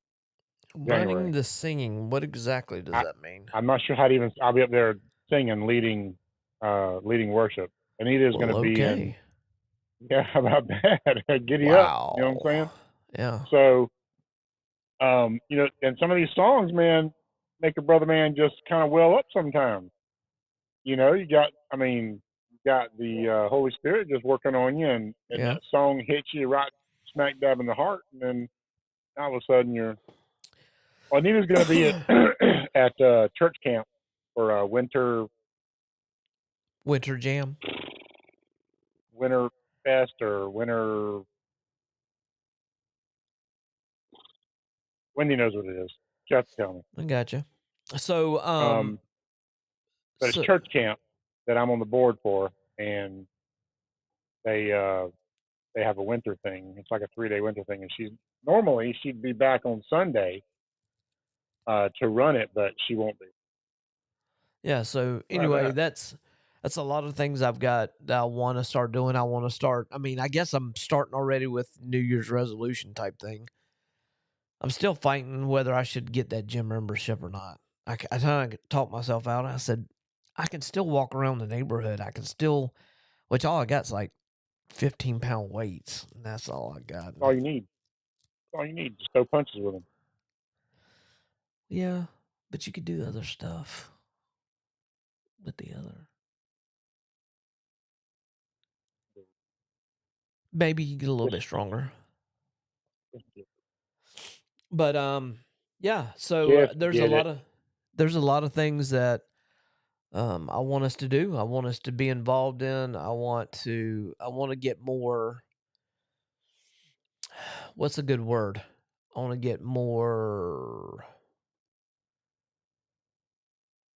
S1: Running
S2: January.
S1: the singing. What exactly does
S2: I,
S1: that mean?
S2: I'm not sure how to even. I'll be up there singing, leading worship. Anita's going
S1: Well,
S2: to be in.
S1: okay.
S2: Yeah, how about that? Giddy up. You know what I'm
S1: Wow.
S2: saying?
S1: Yeah.
S2: So, and some of these songs, man, make a brother man just kind of well up sometimes. You got the Holy Spirit just working on you, and
S1: Yeah.
S2: that song hits you right smack dab in the heart, and then all of a sudden you're. Well, Nina's going to be at at church camp for
S1: Winter Jam.
S2: winter fest or winter. Wendy knows what it is. She has to tell me.
S1: I gotcha. So,
S2: Um, but it's
S1: so
S2: church camp that I'm on the board for, and they uh, they have a winter thing. It's like a 3-day winter thing, and she'd be back on Sunday to run it, but she won't be.
S1: yeah. So
S2: Try
S1: anyway,
S2: that.
S1: that's a lot of things I've got that I want to start doing. I want to start. I mean, I guess I'm starting already with New Year's resolution type thing. I'm still fighting whether I should get that gym membership or not. I kind of talked myself out. I said I can still walk around the neighborhood. I can still, which all I got's like 15-pound weights. And that's all I got.
S2: That's all you need. That's all you need. Just throw punches with them.
S1: Yeah, but you could do other stuff with the other. Maybe you get a little
S2: Just,
S1: bit stronger.
S2: just
S1: But yeah, so
S2: get it.
S1: there's a lot of things that I want us to do. I want us to be involved in. I want to get more. What's a good word? I want to get more.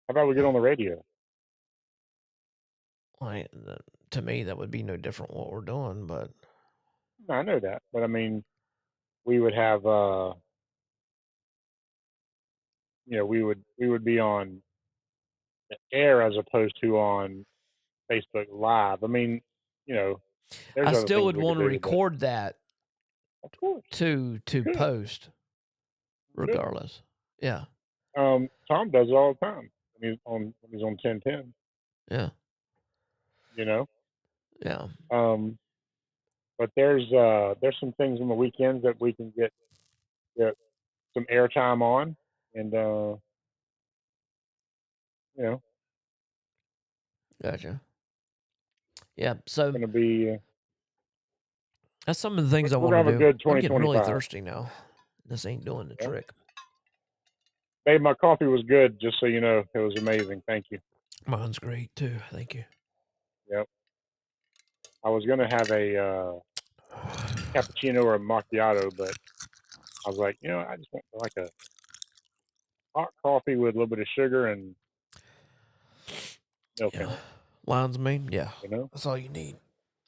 S2: How about we get on the radio?
S1: Like, to me, that would be no different what we're doing. But
S2: No, I know that, but I mean, we would have, we would be on the air as opposed to on Facebook Live. I mean, you know,
S1: I
S2: there's other
S1: still
S2: things
S1: would
S2: we could
S1: want to
S2: do, but
S1: record that
S2: of course we
S1: to
S2: could.
S1: post
S2: We could.
S1: regardless. Yeah,
S2: Tom does it all the time when he's on 1010.
S1: yeah,
S2: You know,
S1: yeah.
S2: um, but there's some things on the weekends that we can get some airtime on, and you know,
S1: Gotcha. Yeah. So
S2: going to be
S1: that's some of the things I
S2: we're
S1: want
S2: gonna
S1: to
S2: have a
S1: do.
S2: good
S1: I'm getting really
S2: 2025.
S1: thirsty now. This ain't doing the
S2: Yeah.
S1: trick.
S2: Babe, my coffee was good. Just so you know, it was amazing. Thank you.
S1: Mine's great too. Thank you.
S2: Yep. I was gonna have a cappuccino or a macchiato, but I was like, I just want like a hot coffee with a little bit of sugar and milk in
S1: Yeah.
S2: it.
S1: Lion's mane. Yeah.
S2: You know,
S1: That's all you need.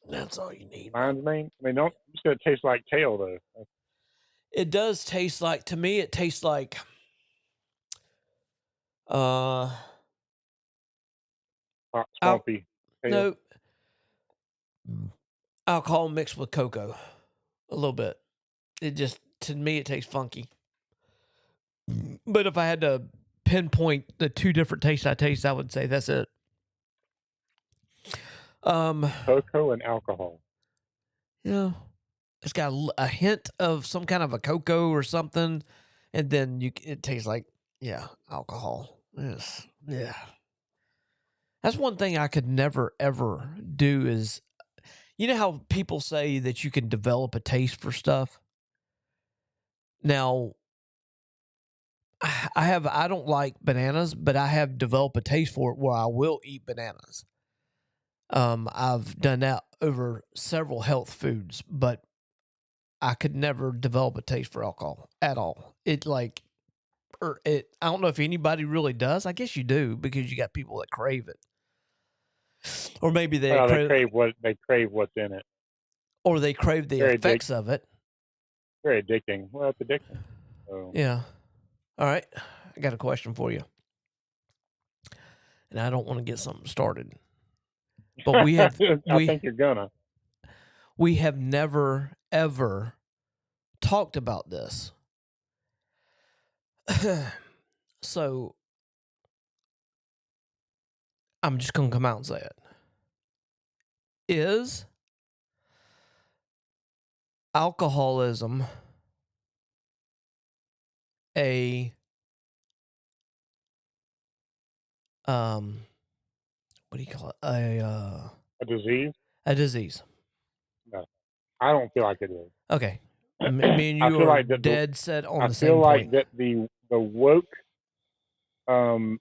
S1: That's all you need, man.
S2: lion's mane. I mean, don't you said it tastes like tail though.
S1: It does taste like, to me, it tastes like uh Al-
S2: Malty taste.
S1: no, alcohol mixed with cocoa, a little bit. It just, to me, it tastes funky. But if I had to pinpoint the two different tastes I taste, I would say that's it. Um,
S2: Cocoa and alcohol.
S1: yeah, it's got a hint of some kind of a cocoa or something, and then it tastes like, yeah, alcohol. Yes, yeah. That's one thing I could never ever do is, you know how people say that you can develop a taste for stuff. Now, I don't like bananas, but I have developed a taste for it where I will eat bananas. I've done that over several health foods, but I could never develop a taste for alcohol at all. It like, or it. I don't know if anybody really does. I guess you do because you got people that crave it, or maybe they
S2: Well,
S1: crave,
S2: they crave what's in it.
S1: or they crave the
S2: Very
S1: effects of it.
S2: very addicting. Well, it's addicting. So
S1: Yeah. All right. I got a question for you, and I don't want to get something started, but
S2: I
S1: we
S2: think you're gonna.
S1: we have never ever talked about this. So I'm just gonna come out and say it. Is alcoholism a what do you call it?
S2: A disease?
S1: A disease.
S2: No, I don't feel like it is.
S1: Okay. Me and
S2: I
S1: you
S2: feel
S1: are
S2: like that
S1: dead set on
S2: I
S1: the
S2: feel
S1: same
S2: like
S1: point.
S2: that the woke um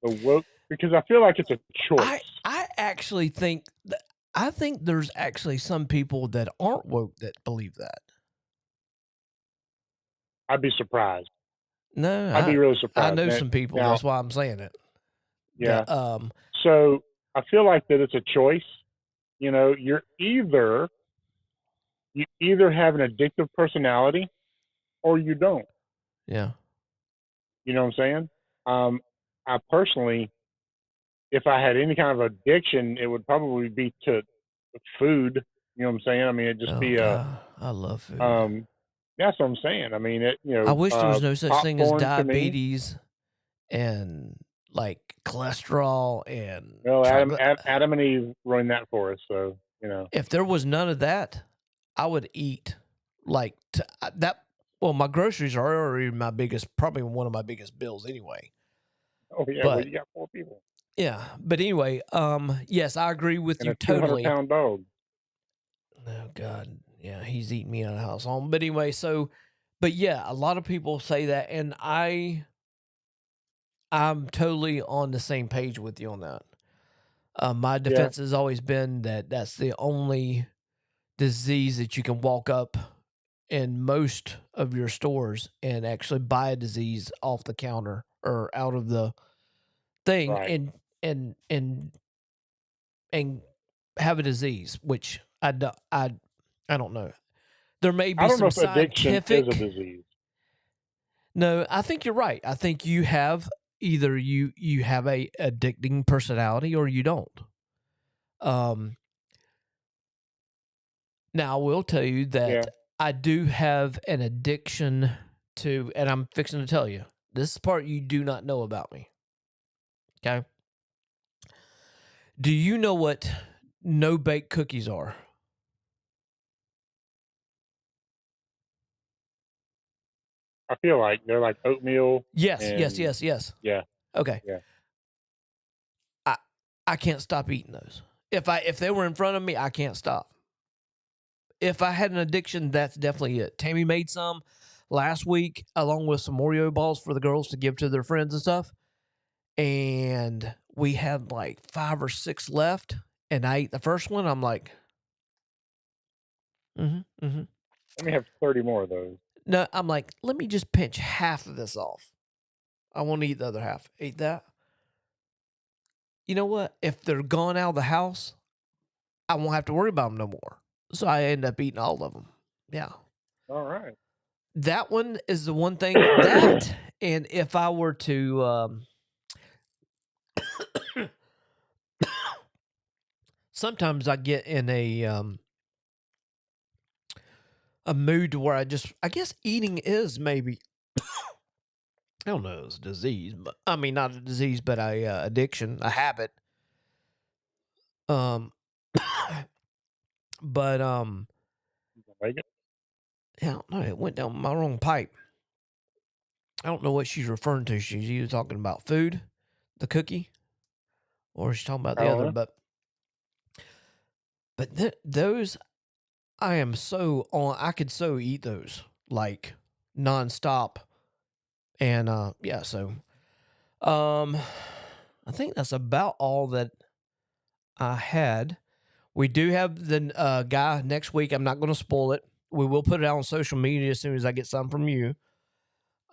S2: the woke because I feel like it's a choice.
S1: I actually think I think there's actually some people that aren't woke that believe that.
S2: I'd be surprised.
S1: No,
S2: I'd be really
S1: I
S2: surprised.
S1: know some people.
S2: Now,
S1: That's why I'm saying it.
S2: yeah.
S1: That
S2: So I feel like that it's a choice. You know, you either have an addictive personality or you don't.
S1: yeah.
S2: You know what I'm saying? I personally, if I had any kind of addiction, it would probably be to food. You know what I'm saying? I mean, it'd just
S1: Oh
S2: be a
S1: God, I love food.
S2: That's what I'm saying. I mean,
S1: I wish there was no such thing as
S2: popcorn to me.
S1: diabetes and like cholesterol and
S2: Well,
S1: triglycerides.
S2: Adam and Eve ruined that for us. So
S1: If there was none of that, I would eat like that. Well, my groceries are already probably one of my biggest bills anyway.
S2: Oh yeah, well
S1: But
S2: you got 4 people
S1: yeah, but anyway, yes, I agree with
S2: and
S1: you
S2: a 200
S1: totally.
S2: pound dog.
S1: Oh God, yeah, he's eating me out of the house home. But anyway, but yeah, a lot of people say that, and I'm totally on the same page with you on that. My
S2: Yeah,
S1: defense has always been that that's the only disease that you can walk up in most of your stores and actually buy a disease off the counter or out of the thing
S2: right.
S1: and have a disease, which I don't know. There may
S2: I
S1: be
S2: don't know
S1: some
S2: if addiction is a
S1: scientific.
S2: disease.
S1: No, I think you're right. I think you have either you have a addicting personality or you don't. Um, Now I will tell you
S2: Yeah,
S1: that I do have an addiction to, and I'm fixing to tell you this is part you do not know about me. Okay. Do you know what no bake cookies are?
S2: I feel like they're like oatmeal
S1: Yes, yes,
S2: and
S1: yes, yes.
S2: yeah,
S1: Okay.
S2: yeah.
S1: I I can't stop eating those. If they were in front of me, I can't stop. If I had an addiction, that's definitely it. Tammy made some last week along with some Oreo balls for the girls to give to their friends and stuff. And we had like 5 or 6 left, and I ate the first one. I'm like, mm-hmm.
S2: Let me have 30 more of those.
S1: No, I'm like, let me just pinch half of this off. I want to eat the other half. Eat that. You know what? If they're gone out of the house, I won't have to worry about them no more. So I end up eating all of them. Yeah.
S2: All right.
S1: That one is the one thing that, and if I were to, sometimes I get in a mood to where I guess eating is maybe, I don't know, it's a disease, but I mean not a disease, but a addiction, a habit. Um, but
S2: Make it.
S1: yeah, I don't know, it went down my wrong pipe. I don't know what she's referring to. She's either talking about food, the cookie, or she's talking about
S2: I
S1: the
S2: don't
S1: other.
S2: know.
S1: But those I am so on. I could so eat those like nonstop, and yeah. So um, I think that's about all that I had. We do have the guy next week. I'm not going to spoil it. We will put it out on social media as soon as I get something from you.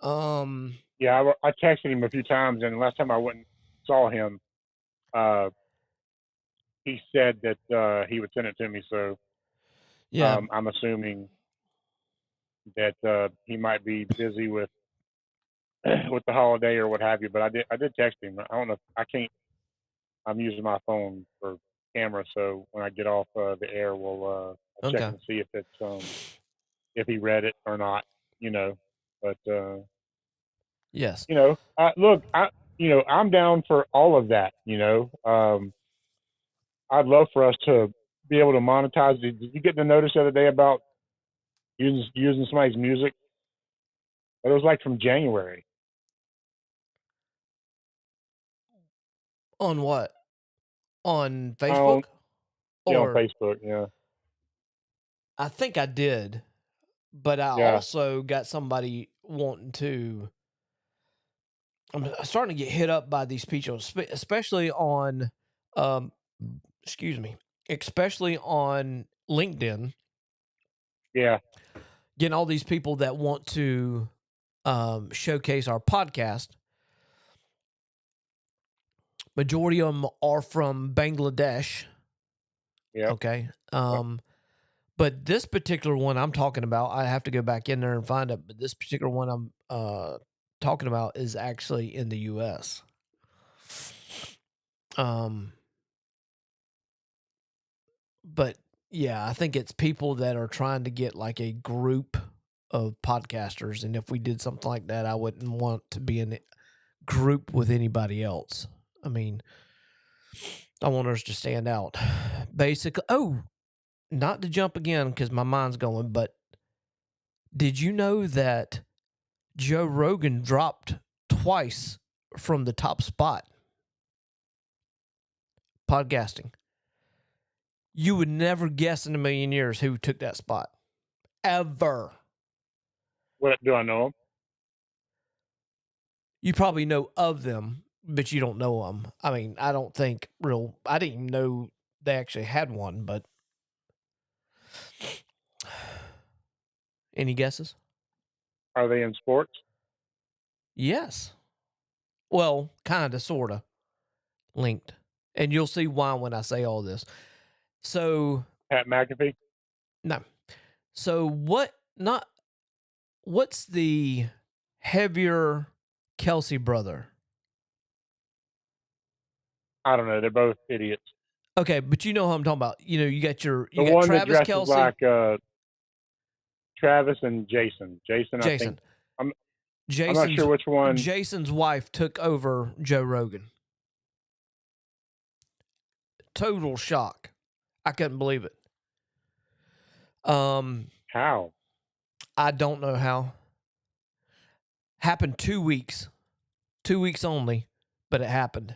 S2: Yeah, I texted him a few times, and the last time I went and saw him, uh, he said that he would send it to me. So
S1: Yeah,
S2: I'm assuming that he might be busy with with the holiday or what have you. But I did text him. I don't know. I can't. I'm using my phone for camera, so when I get off the air, I'll check
S1: okay.
S2: and see if he read it or not. You know, but
S1: Yes.
S2: look, I'm down for all of that. I'd love for us to be able to monetize. Did you get the notice the other day about using somebody's music? It was like from January.
S1: On what? On
S2: On
S1: Facebook?
S2: Yeah, on
S1: Or
S2: Facebook. Yeah,
S1: I think I did, but I
S2: yeah,
S1: also got somebody wanting to. I'm starting to get hit up by these people, especially on, um, excuse me, especially on LinkedIn.
S2: yeah.
S1: Getting all these people that want to showcase our podcast. Majority of them are from Bangladesh.
S2: Yep.
S1: Okay. But this particular one I'm talking about, I have to go back in there and find it. But this particular one I'm talking about is actually in the U.S. Um, but yeah, I think it's people that are trying to get like a group of podcasters, and if we did something like that, I wouldn't want to be in a group with anybody else. I mean, I want us to stand out. Basically, not to jump again because my mind's going, but did you know that Joe Rogan dropped twice from the top spot podcasting? You would never guess in a million years who took that spot. Ever.
S2: What do I know him?
S1: You probably know of them, but you don't know them. I mean, I don't think I didn't even know they actually had one, but any guesses?
S2: Are they in sports?
S1: Yes. Well, kind of, sort of linked. And you'll see why when I say all this. So,
S2: Pat McAfee.
S1: no. So, what's the heavier Kelsey brother?
S2: I don't know. They're both idiots.
S1: Okay, but you know who I'm talking about. You got you
S2: The
S1: got
S2: one that
S1: Travis
S2: dresses
S1: Kelsey,
S2: like Travis and Jason. Jason, I think.
S1: Jason.
S2: I'm not sure which one.
S1: Jason's wife took over Joe Rogan. Total shock. I couldn't believe it.
S2: How?
S1: I don't know how. Happened 2 weeks. 2 weeks only, but it happened.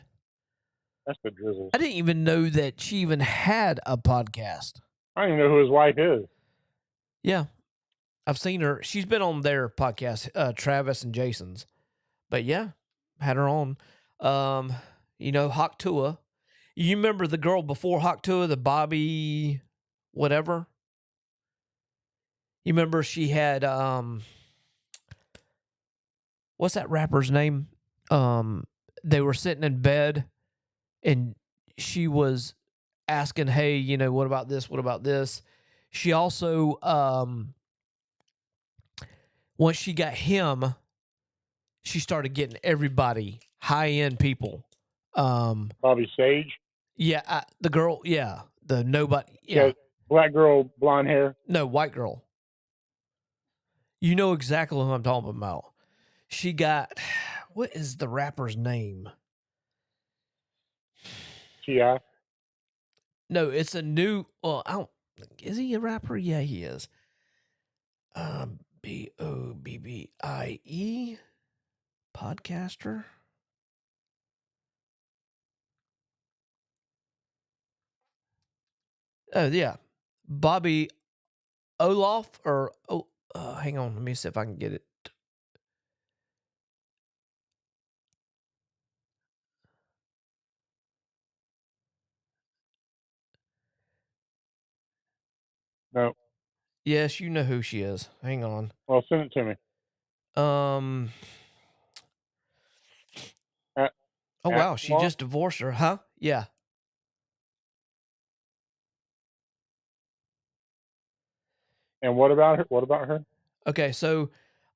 S2: That's the drizzle.
S1: I didn't even know that she even had a podcast.
S2: I don't even know who his wife is.
S1: Yeah. I've seen her. She's been on their podcast, Travis and Jason's. But yeah, had her on. Hawk Tua. You remember the girl before Hawk Tua, the Bobby whatever? You remember she had what's that rapper's name? They were sitting in bed and she was asking, "Hey, what about this? What about this?" She also once she got him, she started getting everybody high-end people.
S2: Bobby Sage.
S1: Yeah, the girl, yeah. The nobody.
S2: She
S1: Yeah.
S2: has black girl, blonde hair.
S1: No, white girl. You know exactly who I'm talking about. She got, what is the rapper's name?
S2: T.I.
S1: No, it's a new, well, I don't, is he a rapper? Yeah, he is. Bobbie, podcaster. Oh, yeah. Bobby Olaf or, hang on, let me see if I can get it.
S2: No.
S1: Yes, you know who she is. Hang on.
S2: Well, send it to me.
S1: Oh,
S2: At
S1: wow, she
S2: Mark?
S1: just divorced her, huh? Yeah.
S2: And what about her? What about her?
S1: Okay, so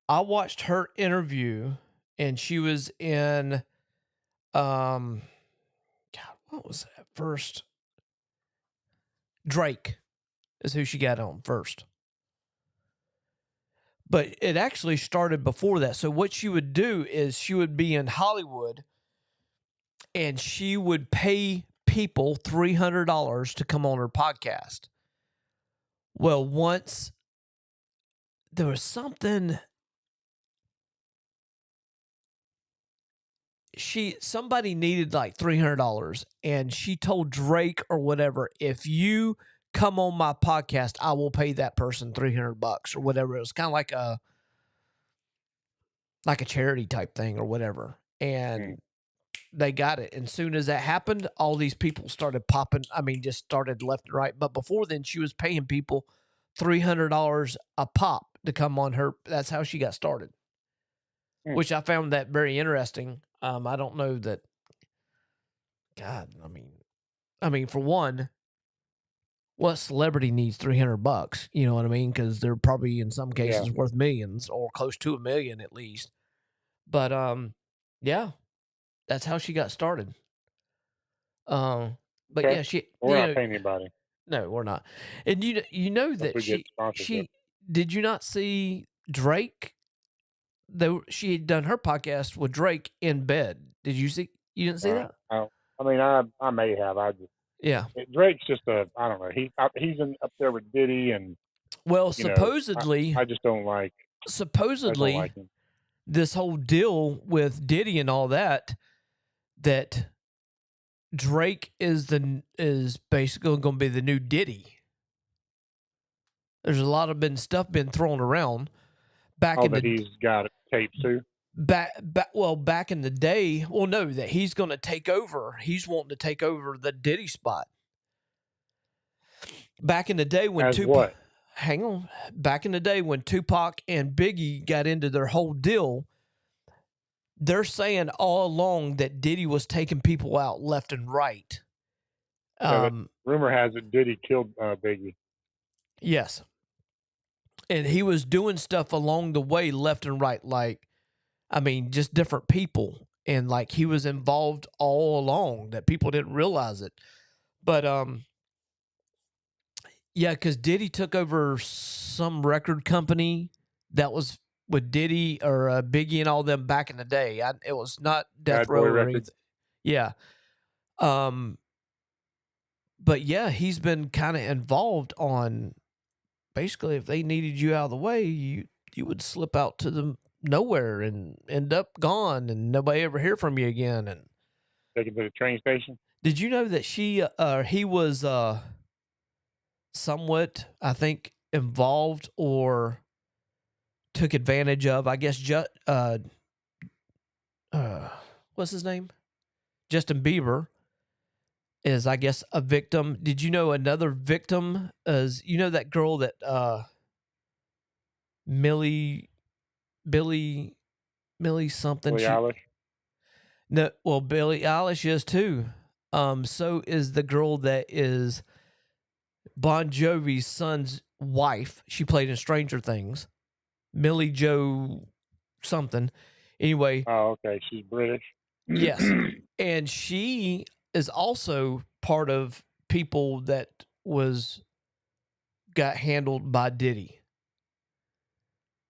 S1: I watched her interview and she was in God, what was that first? Drake is who she got on first. But it actually started before that. So what she would do is she would be in Hollywood and she would pay people $300 to come on her podcast. Well, once there was something, somebody needed like $300 and she told Drake or whatever, if you come on my podcast, I will pay that person $300 or whatever. It was kind of like a charity type thing or whatever. And they got it. And soon as that happened, all these people started popping. I mean, just started left and right. But before then, she was paying people $300 a pop to come on her. That's how she got started, which I found that very interesting. I don't know that. God, I mean, for one, what celebrity needs $300? You know what I mean? Because they're probably in some cases worth millions or close to $1 million at least. But yeah, that's how she got started. But
S2: Okay.
S1: yeah,
S2: We're not paying anybody.
S1: No, we're not. And you know that she did you not see Drake? Though she had done her podcast with Drake in bed. Did you see? You didn't see that?
S2: I mean, I may have.
S1: Yeah.
S2: Drake's just I don't know. He's up there with Diddy and.
S1: Well, supposedly,
S2: I just don't like.
S1: Supposedly,
S2: I don't like him.
S1: This whole deal with Diddy and all that Drake is basically going to be the new Diddy. There's a lot of stuff been thrown around back in
S2: he's got tapes too.
S1: Back in the day, no, that he's going to take over. He's wanting to take over the Diddy spot. Back in the day when Back in the day when Tupac and Biggie got into their whole deal, they're saying all along that Diddy was taking people out left and right.
S2: Rumor has it Diddy killed Biggie.
S1: Yes. And he was doing stuff along the way, left and right, just different people. And he was involved all along that people didn't realize it. But yeah, because Diddy took over some record company that was with Diddy or Biggie and all them back in the day. It was not Death Row or anything. Yeah. But yeah, he's been kind of involved on basically if they needed you out of the way, you would slip out to the nowhere and end up gone and nobody ever hear from you again. And
S2: taken to the train station.
S1: Did you know that he was somewhat, I think, involved or took advantage of, I guess, what's his name? Justin Bieber is, I guess, a victim. Did you know another victim is, that girl that Billie something.
S2: Billie Eilish?
S1: No, well, Billie Eilish is too. So is the girl that is Bon Jovi's son's wife. She played in Stranger Things. Millie Jo something. Anyway.
S2: Oh, okay. She's British.
S1: Yes. And she is also part of people that got handled by Diddy.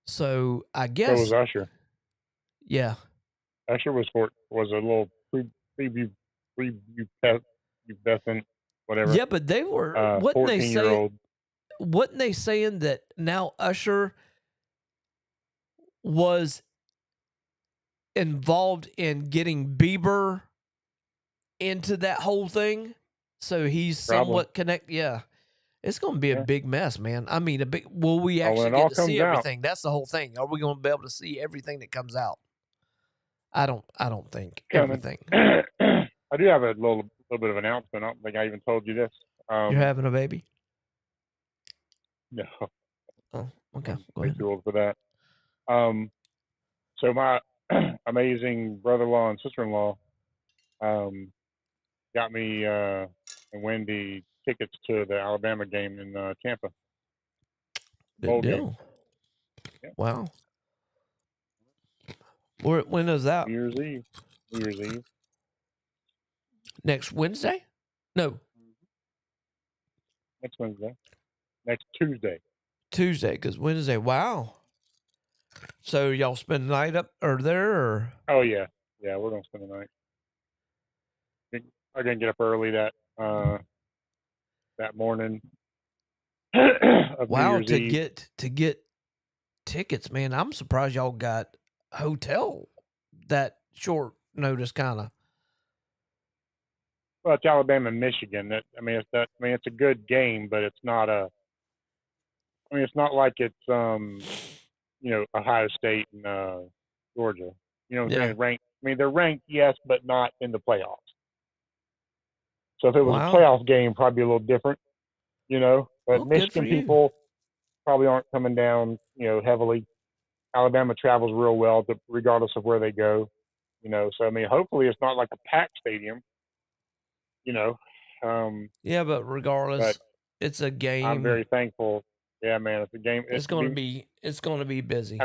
S1: So I
S2: So
S1: guess,
S2: was Usher.
S1: yeah,
S2: Usher was a little preview pubescent, whatever.
S1: yeah, but they were wasn't they
S2: 14-year-old.
S1: wasn't they saying that now Usher was involved in getting Bieber into that whole thing? So he's
S2: Problem.
S1: somewhat connected. Yeah. It's going to be a big mess, man. I mean, will we
S2: when
S1: actually
S2: it
S1: get
S2: all
S1: to see
S2: comes out.
S1: everything? That's the whole thing. Are we going to be able to see everything that comes out? I don't think
S2: Coming.
S1: everything.
S2: I do have a little bit of announcement. I don't think I even told you this.
S1: You're having a baby?
S2: No.
S1: Oh, okay.
S2: I'm
S1: Go
S2: way
S1: ahead.
S2: too old for that. So my amazing brother-in-law and sister-in-law got me and Wendy tickets to the Alabama game in Tampa.
S1: Good
S2: Bowl
S1: deal.
S2: game. Yeah.
S1: Wow. When is that?
S2: New Year's Eve.
S1: Next Wednesday? No.
S2: Next Wednesday. Next Tuesday.
S1: Tuesday, because Wednesday. Wow. So y'all spend the night up or there? Or?
S2: Oh, yeah. Yeah, we're going to spend the night. I'm going to get up early that morning. Of
S1: Wow,
S2: New Year's Eve.
S1: to get tickets, man. I'm surprised y'all got hotel that short notice, kind of.
S2: Well, it's Alabama and Michigan. It's a good game, but it's not a. I mean, it's not like it's Ohio State and Georgia. You know what I'm saying? Ranked. I mean, they're ranked, yes, but not in the playoffs. So if it was a playoff game, probably a little different, But Michigan people probably aren't coming down, heavily. Alabama travels real well, regardless of where they go, So I mean, hopefully it's not like a packed stadium,
S1: Yeah, but regardless, it's a game.
S2: I'm very thankful. Yeah, man, it's a game.
S1: It's going to be busy.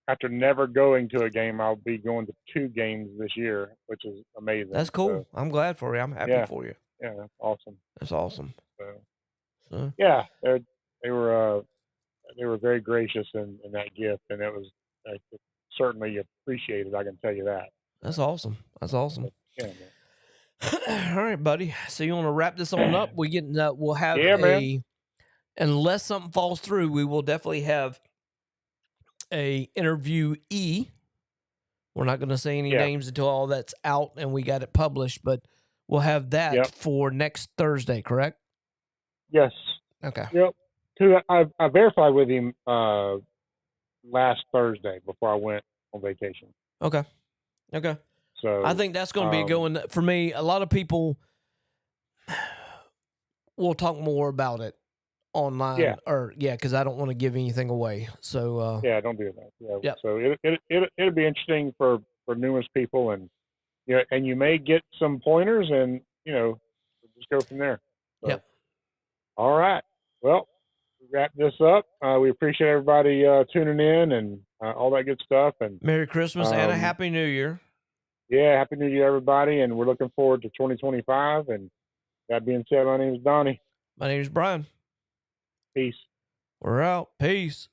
S2: After never going to a game, I'll be going to 2 games this year, which is amazing.
S1: That's cool. So, I'm glad for you. I'm happy for you.
S2: Yeah, that's awesome.
S1: That's awesome.
S2: So yeah, they were very gracious in that gift, and it was certainly appreciated. I can tell you that.
S1: That's awesome. That's awesome.
S2: Yeah,
S1: man. All right, buddy. So you want to wrap this on up? We'll have
S2: man.
S1: Unless something falls through, we will definitely have a interviewee. We're not going to say any names until all that's out and we got it published, but we'll have that for next Thursday, correct?
S2: Yes.
S1: Okay.
S2: Yep. I verified with him last Thursday before I went on vacation.
S1: Okay. So I think that's going to be going for me. A lot of people will talk more about it online, because I don't want to give anything away. So
S2: don't do that. Yeah. So it'll be interesting for numerous people, and and you may get some pointers, and just go from there. So,
S1: yep.
S2: All right. Well, wrap this up. We appreciate everybody tuning in and all that good stuff. And
S1: Merry Christmas and a Happy New Year.
S2: Yeah, Happy New Year, everybody, and we're looking forward to 2025. And that being said, my name is Donnie.
S1: My name is Brian.
S2: Peace.
S1: We're out. Peace.